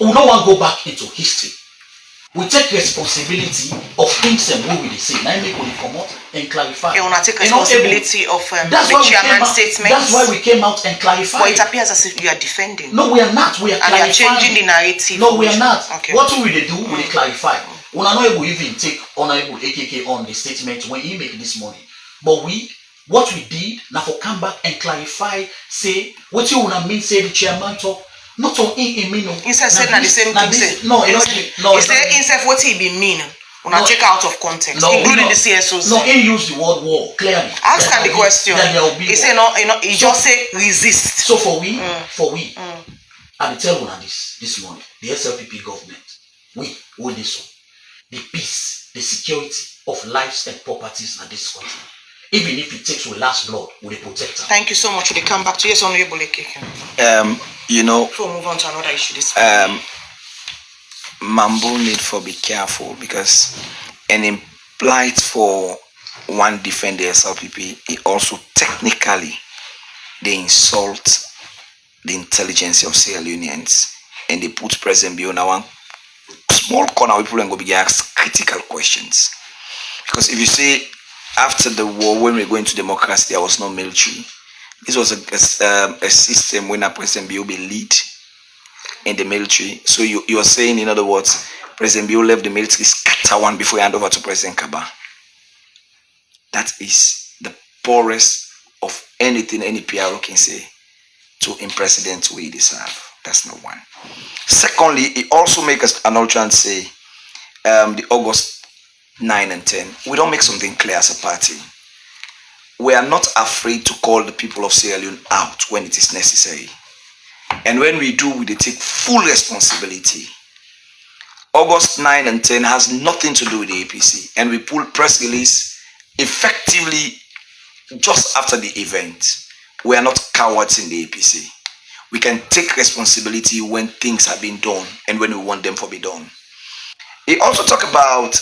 Speaker 2: we don't want to go back into history. We take responsibility of things and what we say. Now make we come out and clarify. Okay, we take responsibility of the chairman's statement. That's why we came out and clarified. But it appears as if you are defending. No, we are not. We are clarifying. And you are changing the narrative. No, we are not. Okay. What will they do? We clarify. We are not able to even take Honorable AKK on the statement when he make this morning. But what we did now for come back and clarify, say what you wanna mean, say the chairman talk. Not on in mean. Instead said the same thing. No, he said instead what he be mean. When I check out of context, including the CSOs. No, he used the word war clearly. Ask him the question. He said no, he just say resist. So for we, I tell you this morning, the SLPP government, we hold this one. The peace, the security of lives and properties in this country. Even if it takes with last blood, we protect them. Thank you so much. We come back to yes, Honorable AKK.
Speaker 5: You know,
Speaker 2: before we move on to another issue this
Speaker 5: Mambu need for be careful because an implied for one defend the SLPP, it also technically they insult the intelligence of Sierra Leoneans and they put President Bio now one small corner people and go begin ask critical questions. Because if you say after the war when we go into democracy there was no military. This was a system when a President Bio be lead in the military. So you are saying, in other words, President Bio left the military scatter one before he hand over to President Kaba. That is the poorest of anything any PRO can say to in president we deserve. That's not one. Secondly, it also makes us an ultra and say the August 9 and 10. We don't make something clear as a party. We are not afraid to call the people of Sierra Leone out when it is necessary. And when we do, we take full responsibility. August 9 and 10 has nothing to do with the APC. And we pull press release effectively just after the event. We are not cowards in the APC. We can take responsibility when things have been done and when we want them to be done. He also talked about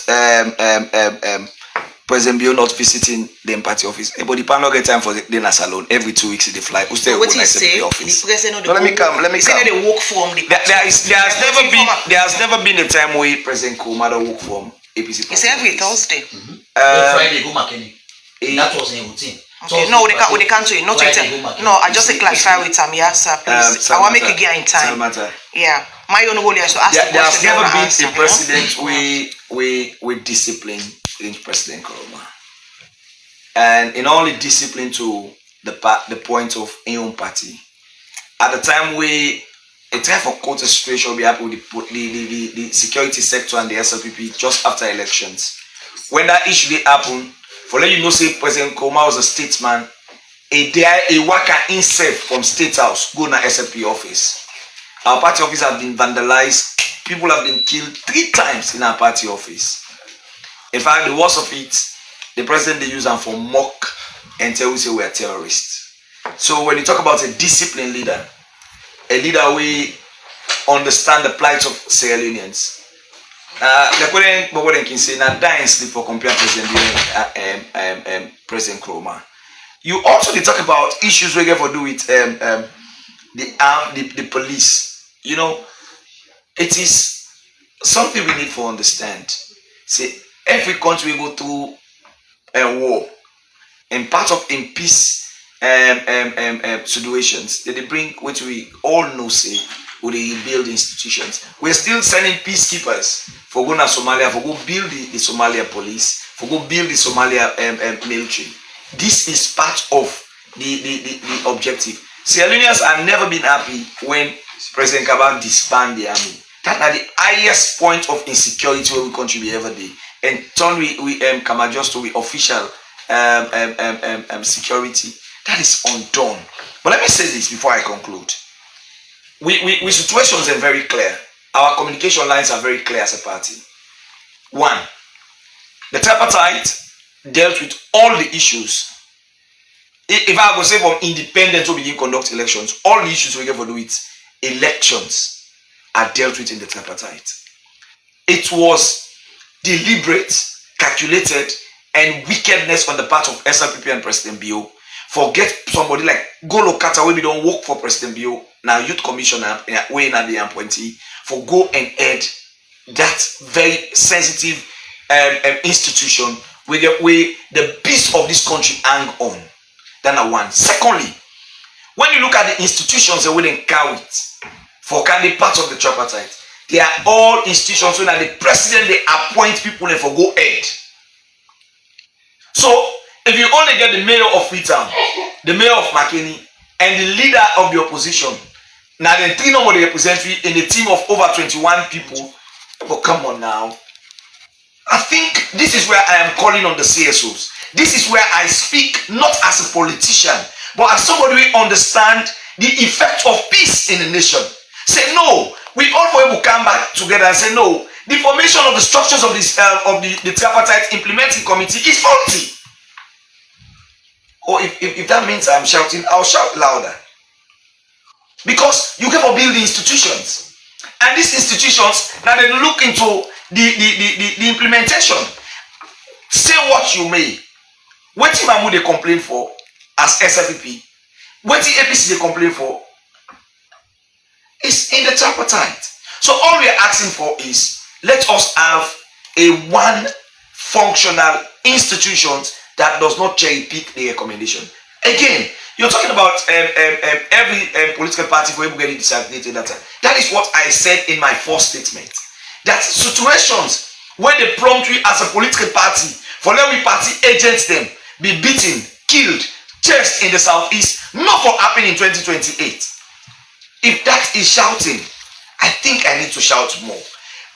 Speaker 5: President Bio not visiting the party office. But the panel get time for the dinner salon every 2 weeks. They fly. Who's there? What he say? The president let me come. Let me come. They walk from the. There has never been a time where President Kurma walk from APC. It's every Thursday.
Speaker 2: Friday go Makeni. That was a routine.
Speaker 5: Okay.
Speaker 2: So no, they can't do it. Not it. No, I just say clarify with him. Yes, sir. Please. I want to make you get in time. Yeah. My own goal is to ask.
Speaker 5: There has never been a president we discipline in President Kurma, and in only discipline to the point of own party. At the time we a time for court situation we have with the security sector and the SLPP just after elections. When that issue happened, for let you know, say President Kurma was a statesman. A worker himself from State House go to SLP office. Our party office has been vandalized. People have been killed 3 times in our party office. In fact, the worst of it, the president they use them for mock and tell we say we are terrorists.
Speaker 3: So when you talk about a disciplined leader, a leader we understand the plight of Sierra Leoneans. What can say now? Dying sleep for compare President Kroma. You also they talk about issues we get for do with the police. You know, it is something we need to understand. See, every country go through a war, and part of in peace situations, they bring what we all know say, we they build institutions. We're still sending peacekeepers for go to Somalia, for go build the Somalia police, for go build the Somalia military. This is part of the objective. Sierra Leoneans have never been happy when President Kabak disbanded the army. That is the highest point of insecurity where we country we ever did. And turn we come adjust to the official security. That is undone. But let me say this before I conclude. We situations are very clear. Our communication lines are very clear as a party. One, the tripartite dealt with all the issues. If I go say from independent to begin conduct elections, all the issues we get for do with elections are dealt with in the tripartite. It was deliberate, calculated, and wickedness on the part of SLPP and President Bio. Forget somebody like Golo Kata, where we don't work for President Bio, now youth commissioner, way now the appointee, for go and add that very sensitive institution where the beast of this country hang on. That's one. Secondly, when you look at the institutions that wouldn't carry it for candy parts of the tripartite, they are all institutions so that the president they appoint people and for go ahead. So if you only get the mayor of Freetown, the mayor of McKinney, and the leader of the opposition, now the three number representative in a team of over 21 people, but come on now. I think this is where I am calling on the CSOs. This is where I speak not as a politician, but as somebody who understands the effect of peace in the nation. Say no, we all will come back together and say no. The formation of the structures of this the tripartite implementing committee is faulty. Or if that means I'm shouting, I'll shout louder. Because you can build the institutions. And these institutions, now they look into the implementation. Say what you may. What Mambu they complain for as SLPP, what the APC they complain for is in the tripartite. So all we are asking for is let us have a one functional institutions that does not cherry pick the recommendation. Again, you're talking about every political party for everybody disaggregated data. That is what I said in my first statement. That situations where they prompt you as a political party for let we party agents them be beaten, killed, chased in the southeast, not for happening in 2028. If that is shouting, I think I need to shout more.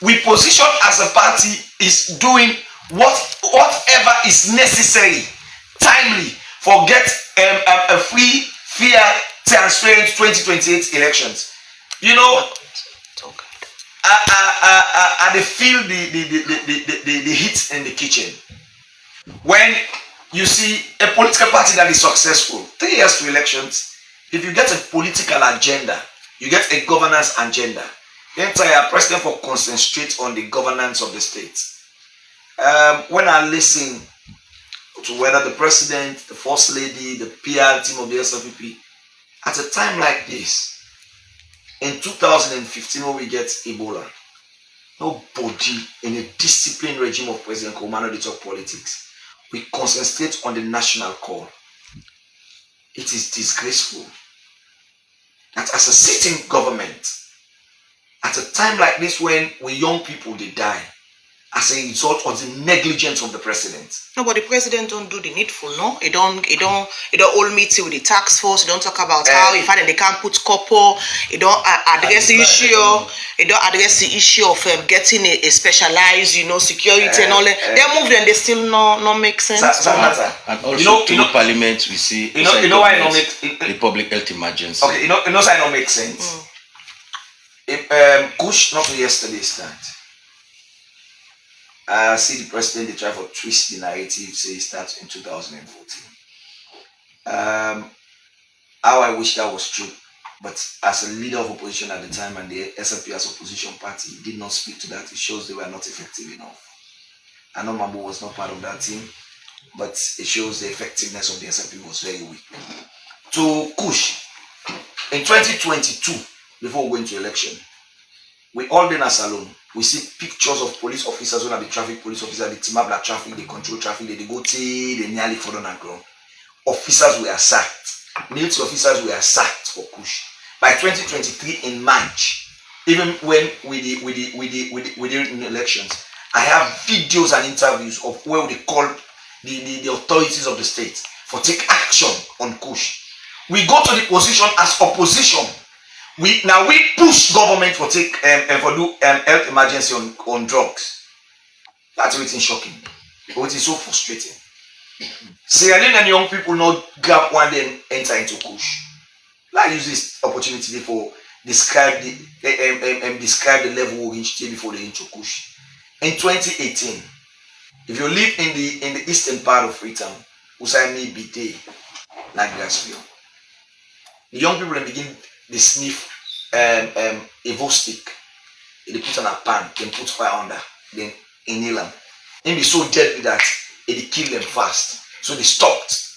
Speaker 3: We position as a party is doing whatever is necessary, timely, for get a free, fair, transparent 2028 elections. You know, I feel the heat in the kitchen. When you see a political party that is successful, 3 years to elections, if you get a political agenda, you get a governance agenda, the entire president for concentrate on the governance of the state. When I listen to whether the president, the first lady, the PR team of the SLPP, at a time like this, in 2015 when we get Ebola, nobody in a disciplined regime of President Komano they talk politics. We concentrate on the national call. It is disgraceful that as a sitting government, at a time like this when we young people they die, as a result of the negligence of the president.
Speaker 1: No, but the president don't do the needful, no? It don't hold meeting with the task force. It don't talk about how if they can't put couple. It don't address the issue. It don't address the issue of getting a specialized, security and all that. They move and they still not make sense.
Speaker 7: And also through parliament, we see
Speaker 3: why it don't make
Speaker 7: the public health emergency.
Speaker 3: Okay, why it don't make sense. If Kush not yesterday start. See the president they try to twist the narrative, say it starts in 2014. how I wish that was true. But as a leader of opposition at the time and the SLP as opposition party did not speak to that, it shows they were not effective enough. I know Mambu was not part of that team, but it shows the effectiveness of the SLP was very weak. To Kush, in 2022, before going to election, we all in a salon. We see pictures of police officers, when are the traffic police officers, they team up the traffic, they control traffic, they go till they nearly fall on the ground. Officers were sacked. Military officers were sacked for Kush. By 2023 in March, even when we did in elections, I have videos and interviews of where they called the authorities of the state for take action on Kush. We go to the position as opposition. We push government for take for do health emergency on drugs. That's what's shocking. What is so frustrating. Sierra Leone and young people not grab one then enter into Kush. Let's use this opportunity for describe the level we reached before they enter Kush. In 2018, if you live in the eastern part of Freetown, Usaini Bite, like Grassfield, the young people begin they sniff Evo stick. They put on a pan, then put fire under, then inhale them. They be so deadly that it kill them fast. So they stopped.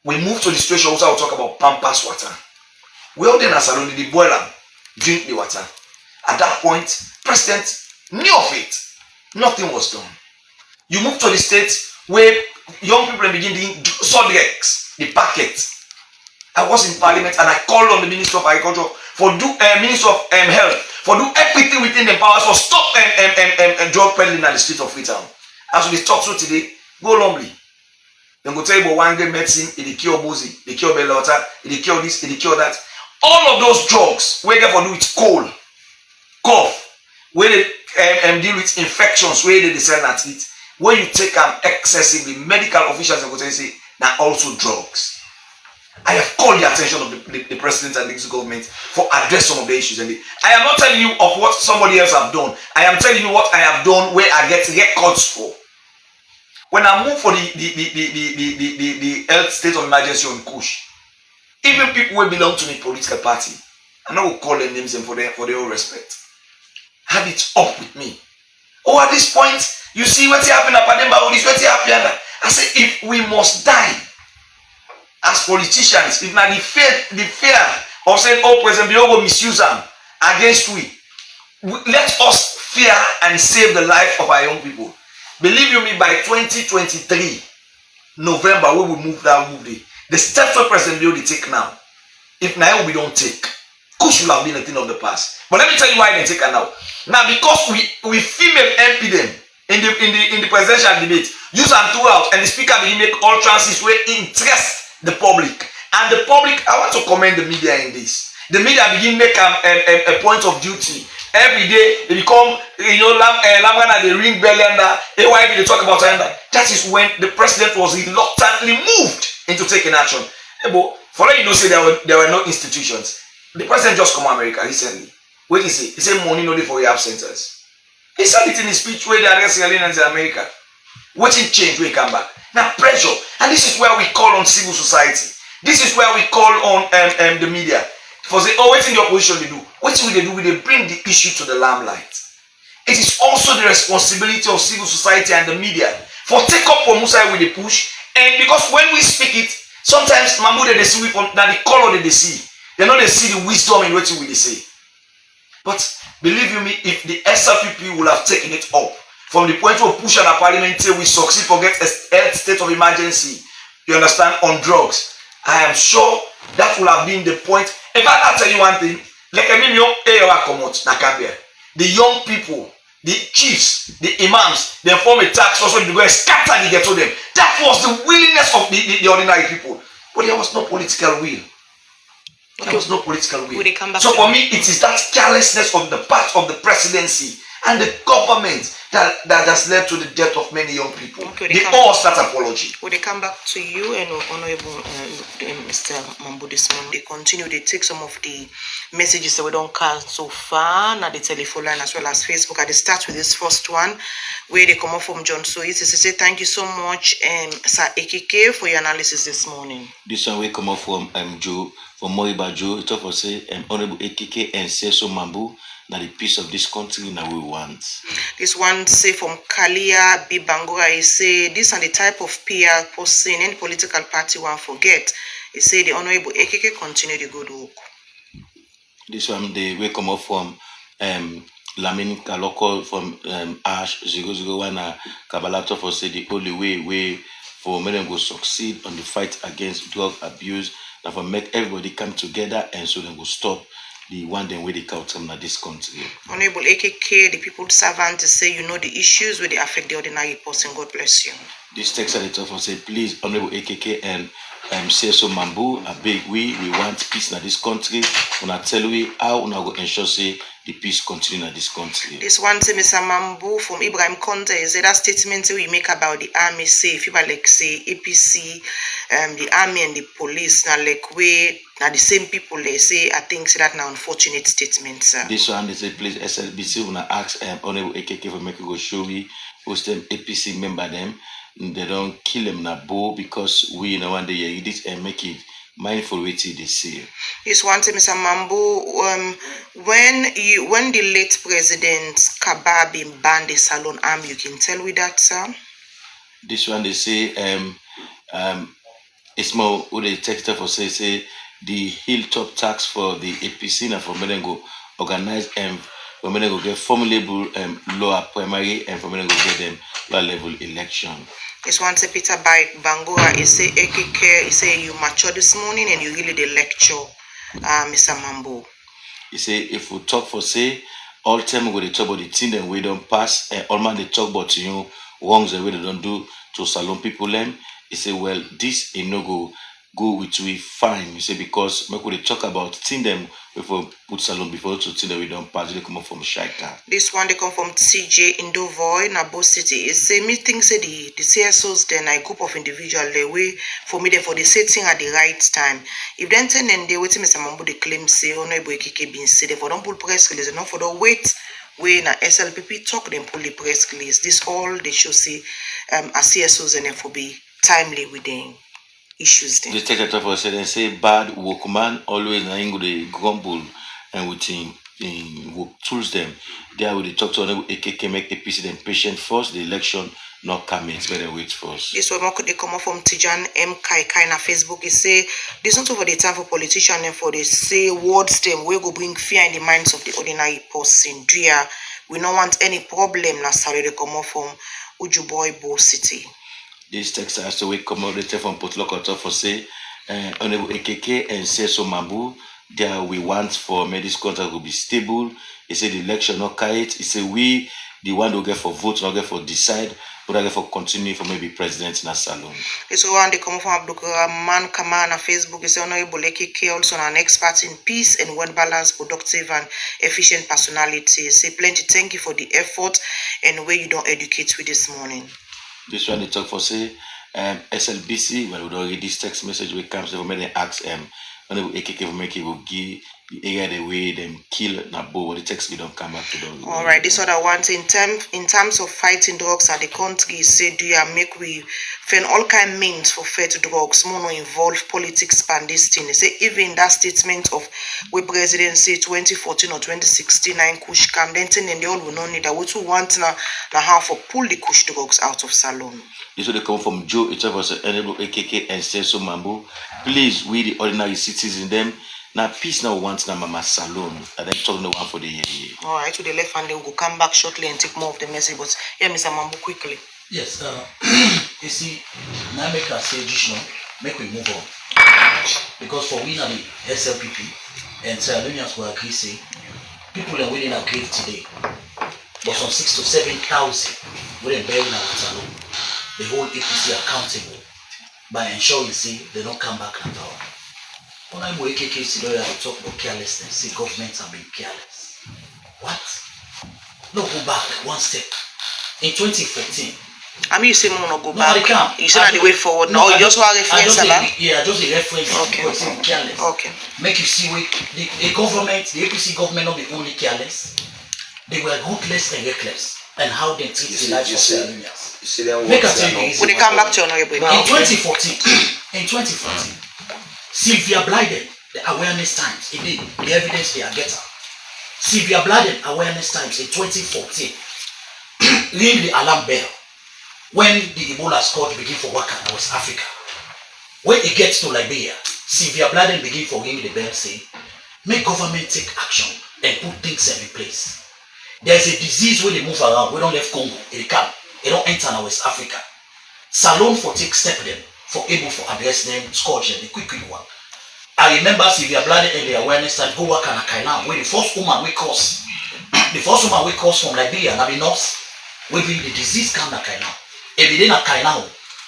Speaker 3: We moved to the situation also I'll talk about pampas water. We all in a salon, they boil them, drink the water. At that point, President knew of it. Nothing was done. You move to the states where young people begin doing Sodrex, the packet. I was in Parliament and I called on the Minister of Agriculture for Minister of Health for do everything within the powers for stop drug peddling at the street of Freetown. As we talk so today, go lonely. Then go tell you about one day medicine, it cure bozy, it cure belly water, it cure this, it cure that. All of those drugs, where they for do with cold, cough, where they deal with infections, where they sell at it. When you take them excessively, medical officials are going to say now also drugs. I have called the attention of the president and the executive government for address some of the issues. And I am not telling you of what somebody else have done. I am telling you what I have done where I get records for. When I moved for the health state of emergency on Kush, even people who belong to the political party, I know we'll call them names and for their own respect, had it up with me. Oh, at this point, you see what's happening at Pademba, what's happening. I say, if we must die as politicians, if not the fear of saying, oh, President Biogo misuse them against we, let us fear and save the life of our young people. Believe you me, by 2023, November, we will move that movie. The steps that President Biogo take now, if now we don't take, Kush will have been a thing of the past. But let me tell you why they take her now. Now, because we female MP them in the presidential debate, use and throughout, and the speaker will make all chances where interest the public. And the public, I want to commend the media in this. The media begin make a point of duty. Every day they become, Lamgana, they ring bell and AYB, they talk about it. That is when the president was reluctantly moved into taking action. But for all you know, say there were no institutions. The president just come to America recently. What did he say? He said money no for rehab centers. He said it in his speech where they address Leone in America. What did change when he come back? Now pressure. And this is where we call on civil society. This is where we call on the media. For say, oh, what's in the opposition they do? What will they do? They bring the issue to the limelight. It is also the responsibility of civil society and the media for take up for Musa with the push. And because when we speak it, sometimes Mambu they see from that the color they see. They know they see the wisdom in what we say. But believe you me, if the SLPP will have taken it up from the point of push at the parliament till we succeed for get a health state of emergency, you understand, on drugs, I am sure that will have been the point. If I tell you one thing, like I mean, the young people, the chiefs, the imams, they form a tax also to go and scatter the ghetto them. That was the willingness of the ordinary people. But there was no political will. There was no political will. So for me, it is that carelessness on the part of the presidency and the government that has led to the death of many young people.
Speaker 1: Okay,
Speaker 3: They owe us that apology.
Speaker 1: Will they come back to you and Honorable Mr. Mambu this morning? They continue, they take some of the messages that we don't cast so far, now the telephone line as well as Facebook. They start with this first one, where they come up from John. So it's to say thank you so much, Sir AKK, for your analysis this morning.
Speaker 7: This one we come up from Joe, from Moriba Joe. It also say Honorable AKK and so Mambu. Now the peace of this country now we want.
Speaker 1: This one say from Kalia B Bangura, he say this and the type of PR person any political party won't forget. He say the Honorable AKK continue the good work.
Speaker 7: This one they will come up from Lamin Kaloko from Ash 001 Kabalato for say the only way for men go succeed on the fight against drug abuse and for make everybody come together and so then go stop the one then where they count them in this country.
Speaker 1: Honorable AKK, the people's servant, to say you know the issues where they affect the ordinary person. God bless you.
Speaker 7: This text at the top will say, please, Honorable AKK and say so Mambu, a big we want peace in this country. When tell we how we go ensure say the peace continue in this country.
Speaker 1: This one say Mr. Mambu from Ibrahim Conte is that statement we make about the army say if you like say APC, the army and the police now like we now the same people they say I think say that now unfortunate statement, sir.
Speaker 7: This one they say please SLPP when I ask Honorable AKK for make go show we host them APC member them. They don't kill them na bow because we in one day you did and make it mindful with they say.
Speaker 1: This one to Mr. Mambu, when the late President Kababi banned the Salon army, you can tell with that, sir?
Speaker 7: This one they say it's more who they text for say the hilltop tax for the APC and for Melengo organize for Melengo get formulable lower primary and for Melengo get them lower level election.
Speaker 1: This one say Peter by Bangura, he say AKK, he say you mature this morning and you really the lecture, Mr. Mambu.
Speaker 7: He say if we talk for say all time we talk about the thing then we don't pass and all man they talk about wrongs that we don't do to Salon people them. He say well this is no go with we fine. You say because we could talk about thing them before put Salon before to thing that we don't pass they come up from Shaika.
Speaker 1: This one they come from CJ Indovoy, Nabo City. It say me think say the CSOs then a group of individuals they way for me they for the setting at the right time. If then ten and they waiting Mr. Mambu they claim say Honorable AKK being said for don't pull press release enough for the wait when na SLPP talk them pull the press release. This all they should say as CSOs and for be timely with them issues then.
Speaker 7: They take a top say they say bad workman always na go they grumble and with work tools them. There will they talk to Honorable AKK make APC them patient first the election not come it's better wait first.
Speaker 1: This one could they come up from Tijan M Kai na Facebook. He say this not over the time for politicians and for they say words them we go bring fear in the minds of the ordinary person. Dear, we don't want any problem na sorry they come up from Ujuboy Bo City.
Speaker 7: This text has to wait come out later from Potlokoto for say Honorable AKK and say so Mambu there we want for this contract will be stable. He said the election not kite. He said we the one who get for vote not get for decide but I get for continue for maybe president in a salon.
Speaker 1: This one they come from Abdulrahman Kaman on Facebook. He said Honorable AKK also an expert in peace and well balanced, productive and efficient personality. He say plenty thank you for the effort and way you don't educate with this morning.
Speaker 7: This one they talk for say SLBC when we don't read this text message we comes to when they ask Honorable AKK make it will give the area the way them kill Nabo the text we don't come back to them.
Speaker 1: Alright, this other one in terms of fighting drugs at the country say do you make we find all kind means for fight drugs more no involve politics and this thing. They say even that statement of we presidency 2014 or 2016 9 kush cam then and they all will not need that what we want now how for pull the kush drugs out of Salon.
Speaker 7: This will come from Joe. It was Honorable AKK and so Mambu. Please, we the ordinary citizens them. Now peace now wants now Mama Salon. And then talking the one for the year.
Speaker 1: Alright, to the left and they will come back shortly and take more of the message. But yeah, Mr. Mambu quickly.
Speaker 2: Yes, you see, now make us say make we move on. Because for we now the SLPP and Salonians will agree say people are willing to agree today. But some 6,000 to 7,000 wouldn't bury in our salon. The whole APC accountable by ensuring see they don't come back at all. When I'm AKK lawyer, I talk about carelessness. Say governments are being careless. What? No, go back one step. In 2014.
Speaker 1: I mean, you say more no go
Speaker 2: No, I
Speaker 1: back.
Speaker 2: can't.
Speaker 1: You say that the way forward. No, you just want reference about.
Speaker 2: Yeah, just a reference.
Speaker 1: Okay.
Speaker 2: Because it's careless.
Speaker 1: Okay.
Speaker 2: Make you see the government, the APC government, not be only careless. They were ruthless and reckless, and how they treat the lives of their Armenians.
Speaker 3: You see them
Speaker 2: Make a
Speaker 3: words
Speaker 2: tell
Speaker 3: are
Speaker 2: you
Speaker 3: not-
Speaker 2: easy.
Speaker 1: Will they come back to honorable?
Speaker 2: In 2014, Sylvia Blyden, the awareness times, indeed, the evidence they are getting. Sylvia Blyden awareness times in 2014 ring the alarm bell when the Ebola scourge begin for Waka in West Africa. When it gets to Liberia, Sylvia Blyden begin for ring the bell say, make government take action and put things in place. There's a disease where they move around, we don't left Congo, it come, it don't enter in West Africa. Salon for take step them, for able for address them, scourge them, the quick one. I remember Sylvia Blyden in the awareness that go work on Akaina, where the first woman we cross from Liberia, now the north, where the disease come to Akaina. If they didn't Akaina,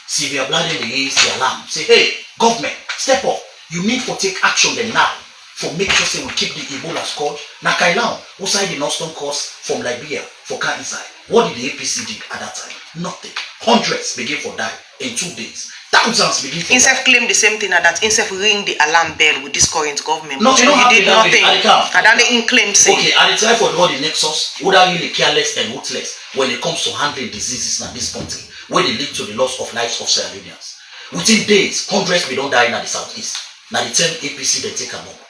Speaker 2: Sylvia Blyden raise the alarm, say, hey, government, step up, you need to take action then now, for make sure say we keep the Ebola scourge. Now Akaina, outside the northern coast from Liberia, for car inside. What did the APC do at that time? Nothing. Hundreds begin for die in 2 days. Thousands begin for
Speaker 1: Insef claim the same thing that Insef ring the alarm bell with this current government.
Speaker 2: No,
Speaker 1: but
Speaker 2: you don't have
Speaker 1: did
Speaker 2: the
Speaker 1: nothing.
Speaker 2: language.
Speaker 1: And then they claim say.
Speaker 2: Okay, at the time for all the nexus, would are really careless and ruthless when it comes to handling diseases in this country, where they lead to the loss of lives of Sierra Leoneans. Within days, hundreds may don't die in the southeast. Now the term APC they take them up.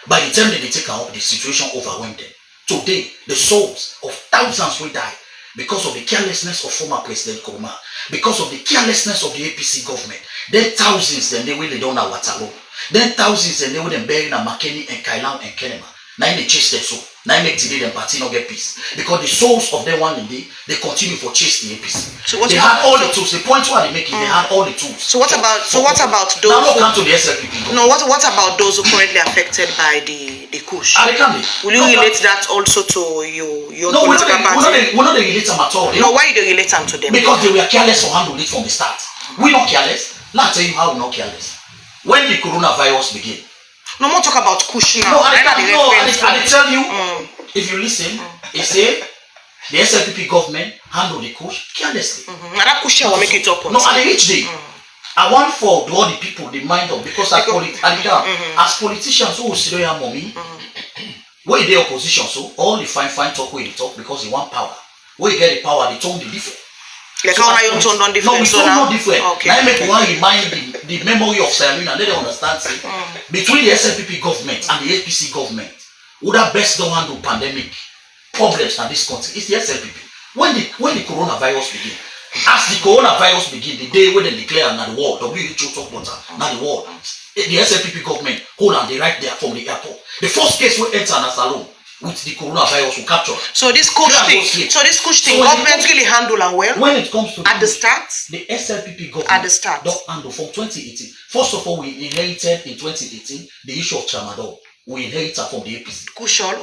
Speaker 2: By the time they take them up, the situation overwhelmed them. Today, the souls of thousands will die because of the carelessness of former President Kuruma, because of the carelessness of the APC government. Then thousands, then they will lay down at Waterloo. Then thousands, then they will then bury in Makeni and Kailan and Kenema. Now they chase them so. Now make today them party not get peace. Because the souls of them one day, they continue for chase the APC.
Speaker 1: So what
Speaker 2: they had all the tools. The point why they make it, they had all the tools.
Speaker 1: So what about those?
Speaker 2: Now look come to the SLPP.
Speaker 1: No, what about those who currently affected by the kush? Will you relate that also to your
Speaker 2: no,
Speaker 1: political party?
Speaker 2: We're not relate them at all.
Speaker 1: No, why you don't relate them to them?
Speaker 2: Because they were careless for handling it from the start. We not careless. Now I'll tell you how we're not careless. When the coronavirus began.
Speaker 1: No more talk about kush now.
Speaker 2: No, I tell you, if you listen, it say the SLPP government handle the kush carelessly.
Speaker 1: Now that kush will make it up.
Speaker 2: No, at the each day. I want for all the people the mind of because as politicians who see their mommy, where they opposition so all the fine talk where they talk because they want power. Where you get the power, they tone the different.
Speaker 1: Like how you tone on different.
Speaker 2: No, we tone not different.
Speaker 1: Okay.
Speaker 2: Now I make one remind the memory of Sierra Leone and let them understand say, between the SLPP government and the APC government, who that best don't handle pandemic problems in this country, it's the SLPP. When the coronavirus began. As the coronavirus begin, the day when they declare now the war, WHO talk about now the war, the SLPP government hold on, they right there from the airport. The first case will enter an salon with the coronavirus will capture.
Speaker 1: So this kush thing, government really handle and well.
Speaker 2: When it comes to
Speaker 1: at the start,
Speaker 2: the SLPP government
Speaker 1: at the start,
Speaker 2: don't handle from 2018. First of all, we inherited in 2018 the issue of tramadol. We inherited from the APC.
Speaker 1: Kushol,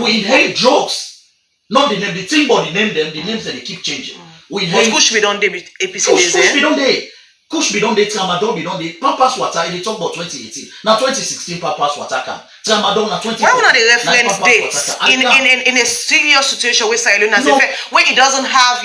Speaker 1: we
Speaker 2: inherit drugs, not the name, the thing, but the names that they keep changing.
Speaker 1: But kush be done dey with APC.
Speaker 2: Kush be done dey. Kush be done dey. Tramadol be done dey. Pampers water. They talk about 2018. Now 2016 Pampers water come. Tramadol now 20.
Speaker 1: Why not the reference dates in a serious situation where Sierra Leone where it doesn't have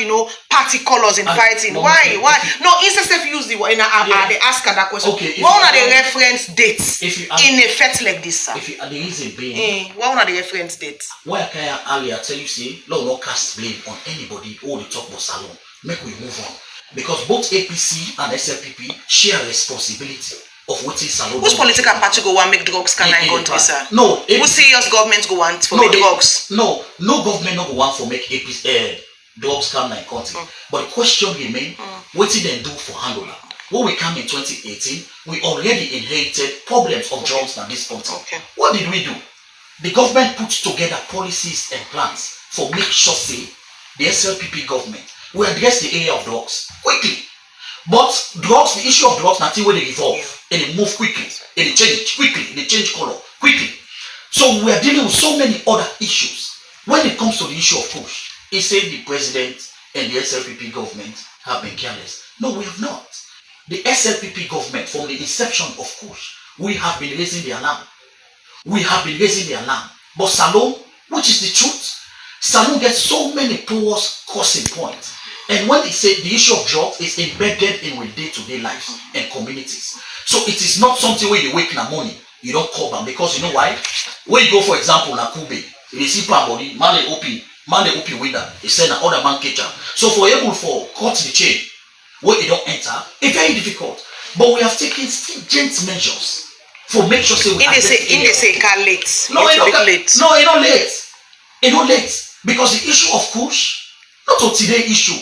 Speaker 1: party colors in fighting? Why? No, instead of use the they ask that question. Okay, why not the reference dates in a fete like this, sir?
Speaker 2: If the reason being,
Speaker 1: why not the reference dates?
Speaker 2: Why can I earlier tell you say, no cast blame on anybody who they talk about salon. Make we move on because both APC and SLPP share responsibility of what is salon.
Speaker 1: Whose political party go want make drugs can I go to sir?
Speaker 2: No.
Speaker 1: Whose serious government go want for make drugs?
Speaker 2: No government no go want for make APC drugs come in country. But the question remain, what did they do for handling? When we come in 2018, we already inherited problems of drugs in this country.
Speaker 1: Okay.
Speaker 2: What did we do? The government put together policies and plans for make sure say the SLPP government will address the area of drugs quickly. But drugs, the issue of drugs, nothing will evolve and they move quickly, and they change quickly, they change color quickly. So we are dealing with so many other issues. When it comes to the issue of push, he said the president and the SLPP government have been careless. No, we have not. The SLPP government, from the inception of push, we have been raising the alarm. But Salome, which is the truth, Salon gets so many porous crossing points. And when they say the issue of drugs is embedded in with day-to-day lives and communities. So it is not something where you wake in the morning, you don't call them, because you know why? When you go, for example, na Kube, you see body, man the OP window, they send another man catcher. So for able for cut the chain, where you don't enter, it's very difficult. But we have taken stringent measures for make sure say we
Speaker 1: in they say can late.
Speaker 2: No,
Speaker 1: it's a bit late.
Speaker 2: No, it's not late. It's not late. Because the issue of Kush, not to today issue,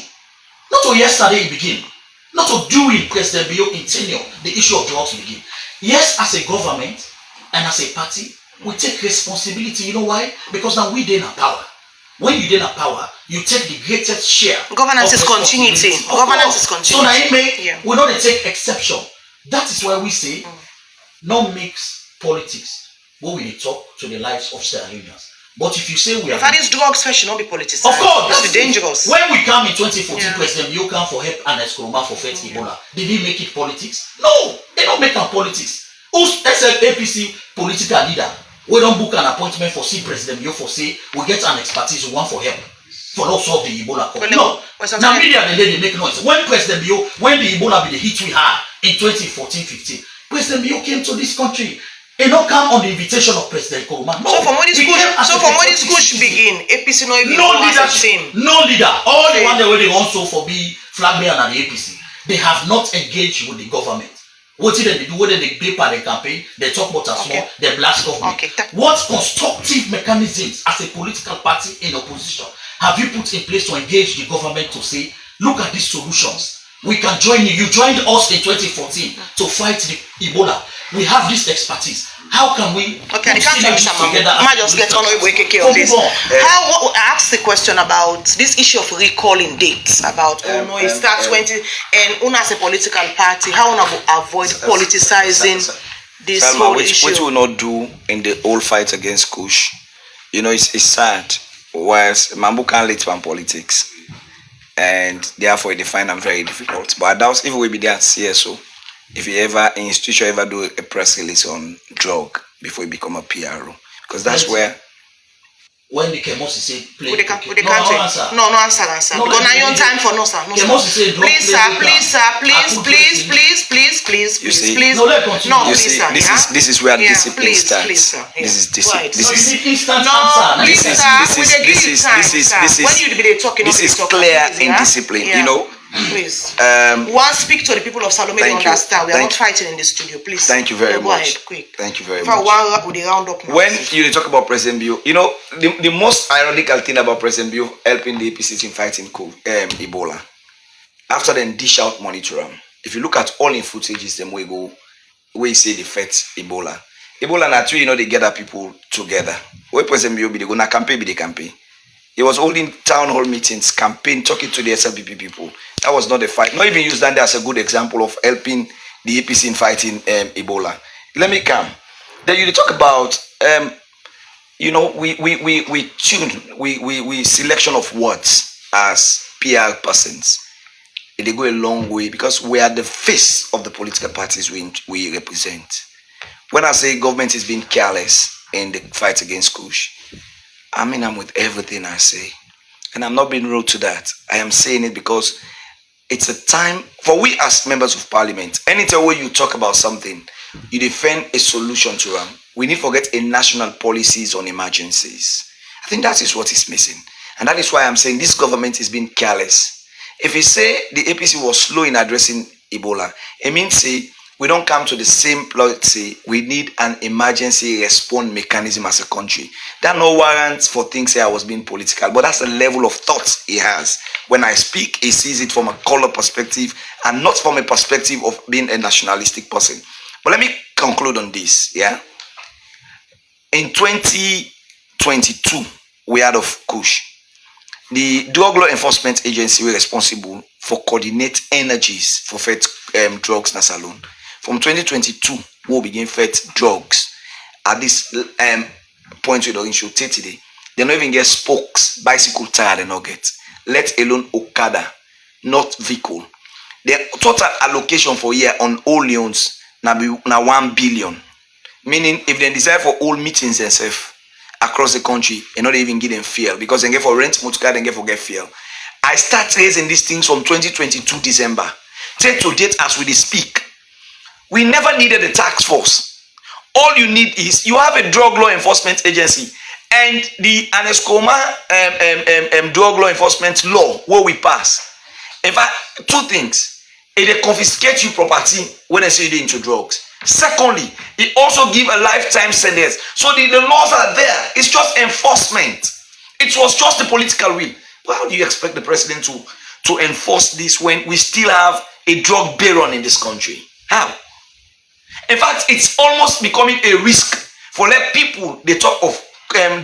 Speaker 2: not to yesterday it begin, not to during President Bio in tenure, the issue of drugs begin. Yes, as a government and as a party, we take responsibility. You know why? Because now we in power. When you in power, you take the greatest share.
Speaker 1: Governance is continuity. Governance is continuity.
Speaker 2: So now we don't take exception. That is why we say, no mix politics. When we talk to the lives of Sierra Leoneans. But if you say we are...
Speaker 1: For these drugs first should not be politicized.
Speaker 2: Of course.
Speaker 1: That's dangerous.
Speaker 2: When we come in 2014, President Bio come for help and Eskroma for fight Ebola. Did he make it politics? No. They don't make it politics. Who's APC political leader? We don't book an appointment for see President Bio for say, we get an expertise, we want for help. For not solve the Ebola problem. No. Now media they make noise. When President Bio, when the Ebola be the hit we had in 2014-15, President Bio came to this country. It don't come on the invitation of President Koroma. No.
Speaker 1: So from when this school should begin, APC no even
Speaker 2: no leader. All the one that they want so for be flag bearer and the APC. They have not engaged with the government. What did they do? What did they do by the campaign? They talk about us more. They blast government. What constructive mechanisms as a political party in opposition have you put in place to engage the government to say, look at these solutions. We can join you. You joined us in 2014 to fight the Ebola. We have this expertise. How can we
Speaker 1: I can't tell Mr. Mambu. I might just get on with AKK on this. I asked the question about this issue of recalling dates. About it starts 20 and Una as a political party, how Una avoid politicizing this whole issue.
Speaker 3: Which will not do in the whole fight against Kush. You know, it's sad. Whilst Mambu can't lead from politics. And therefore they find them very difficult. But I doubt if we be there at CSO, if you ever institution ever do a press release on drug before you become a PRO, because that's where
Speaker 2: when the Kemosi say play
Speaker 1: with the country. No answer. Because now you on time for no sir. Please
Speaker 3: this is where discipline starts. This is discipline. This is clear in discipline, you know.
Speaker 1: Please. One speak to the people of Salome. They understand. We are not fighting in the studio. Please.
Speaker 3: Thank you very much.
Speaker 1: Go ahead, quick.
Speaker 3: Thank you very much.
Speaker 1: Round up now.
Speaker 3: When you talk about President Bio, you know the most ironical thing about President Bio helping the APC in fighting Ebola. After then dish out money to them. If you look at all in footages, them we say they fight Ebola. Ebola naturally, you know, they gather people together. Where President Bio be they go na campaign be the campaign. He was holding town hall meetings, campaign, talking to the SLPP people. That was not a fight. Not even use that as a good example of helping the APC in fighting Ebola. Let me come. Then you talk about, you know, we selection of words as PR persons. They go a long way because we are the face of the political parties we represent. When I say government is being careless in the fight against Kush, I mean, I'm with everything I say. And I'm not being rude to that. I am saying it because it's a time for we as members of parliament. Anytime where you talk about something, you defend a solution to them. We need to forget a national policies on emergencies. I think that is what is missing. And that is why I'm saying this government is being careless. If you say the APC was slow in addressing Ebola, it means say we don't come to the same plot, say we need an emergency response mechanism as a country. That no warrants for things say I was being political, but that's the level of thought he has. When I speak, he sees it from a color perspective and not from a perspective of being a nationalistic person. But let me conclude on this, yeah? In 2022, we had of Kush. The Drug Law Enforcement Agency were responsible for coordinate energies for fed drugs in Salon. From 2022, we'll begin fed drugs. At this point, we don't show today. They don't even get spokes, bicycle tire, they not get. Let alone Okada, not vehicle. The total allocation for year on all loans now 1 billion. Meaning, if they desire for all meetings themselves, across the country and not even give them fuel because they get for rent motor they get for get fuel. I start raising these things from 2022 December. Take to date as we speak. We never needed a task force. All you need is you have a drug law enforcement agency and the ANESCOMA drug law enforcement law where we pass. In fact, two things. It confiscates you property when they say you into drugs. Secondly, it also give a lifetime sentence. So the laws are there. It's just enforcement. It was just the political will. But how do you expect the president to enforce this when we still have a drug baron in this country? How? In fact, it's almost becoming a risk for let people they talk of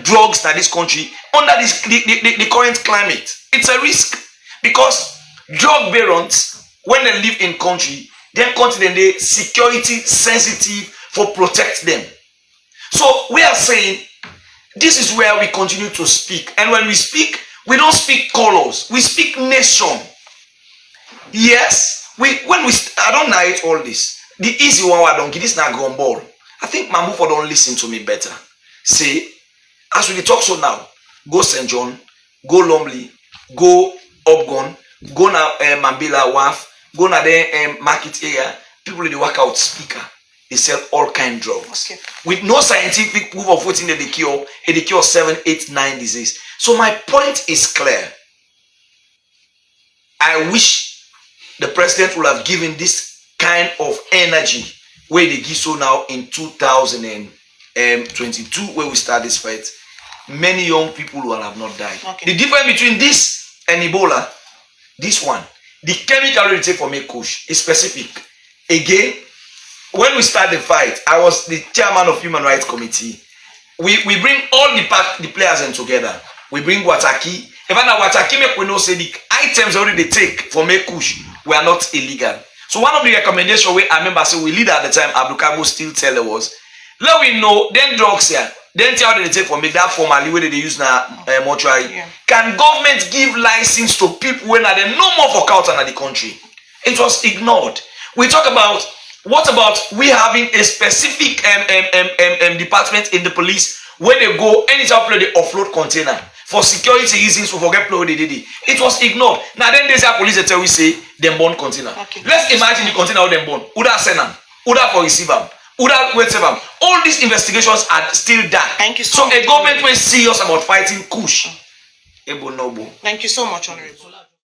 Speaker 3: drugs in this country under this the current climate. It's a risk because drug barons, when they live in country, then continent they security sensitive for protect them. So we are saying this is where we continue to speak, and when we speak, we don't speak colors, we speak nation. Yes, I don't narrate all this. The easy one I don't give this na gumball. I think Mambu for don't listen to me better. Say, as we talk so now, go St. John, go Lumley, go Upgon, go na Mambila Waf, go na the market area. People they work out speaker. They sell all kind of drugs. Okay. With no scientific proof of what's in the cure 7, 8, 9 disease. So my point is clear. I wish the president would have given this kind of energy where they give so now in 2022 where we start this fight. Many young people will have not died. Okay. The difference between this and Ebola, this one, the chemical they take for make kush is specific. Again, when we start the fight, I was the chairman of Human Rights Committee. We bring all the players in together. We bring Wataki. Even now Wataki make we know say the items already they take for make kush were not illegal. So one of the recommendations I remember say we leader at the time, Abdul still tell us was, let we know then drugs here, then tell they take for make that formally where they use now mortuary. Yeah. Can government give license to people when are there no more for out in the country? It was ignored. We talk about what about we having a specific department in the police where they go anytime play the offload container for security reasons we forget play they did it. It was ignored. Now then there's a police that tell we say them born container. Okay. Let's imagine the container of them born. Uda send them, Uda for receive them, Uda wait them. All these investigations are still done.
Speaker 1: Thank you so much.
Speaker 3: So a government was serious about fighting kush. Ebo nobo.
Speaker 1: Thank you so much, Honorable.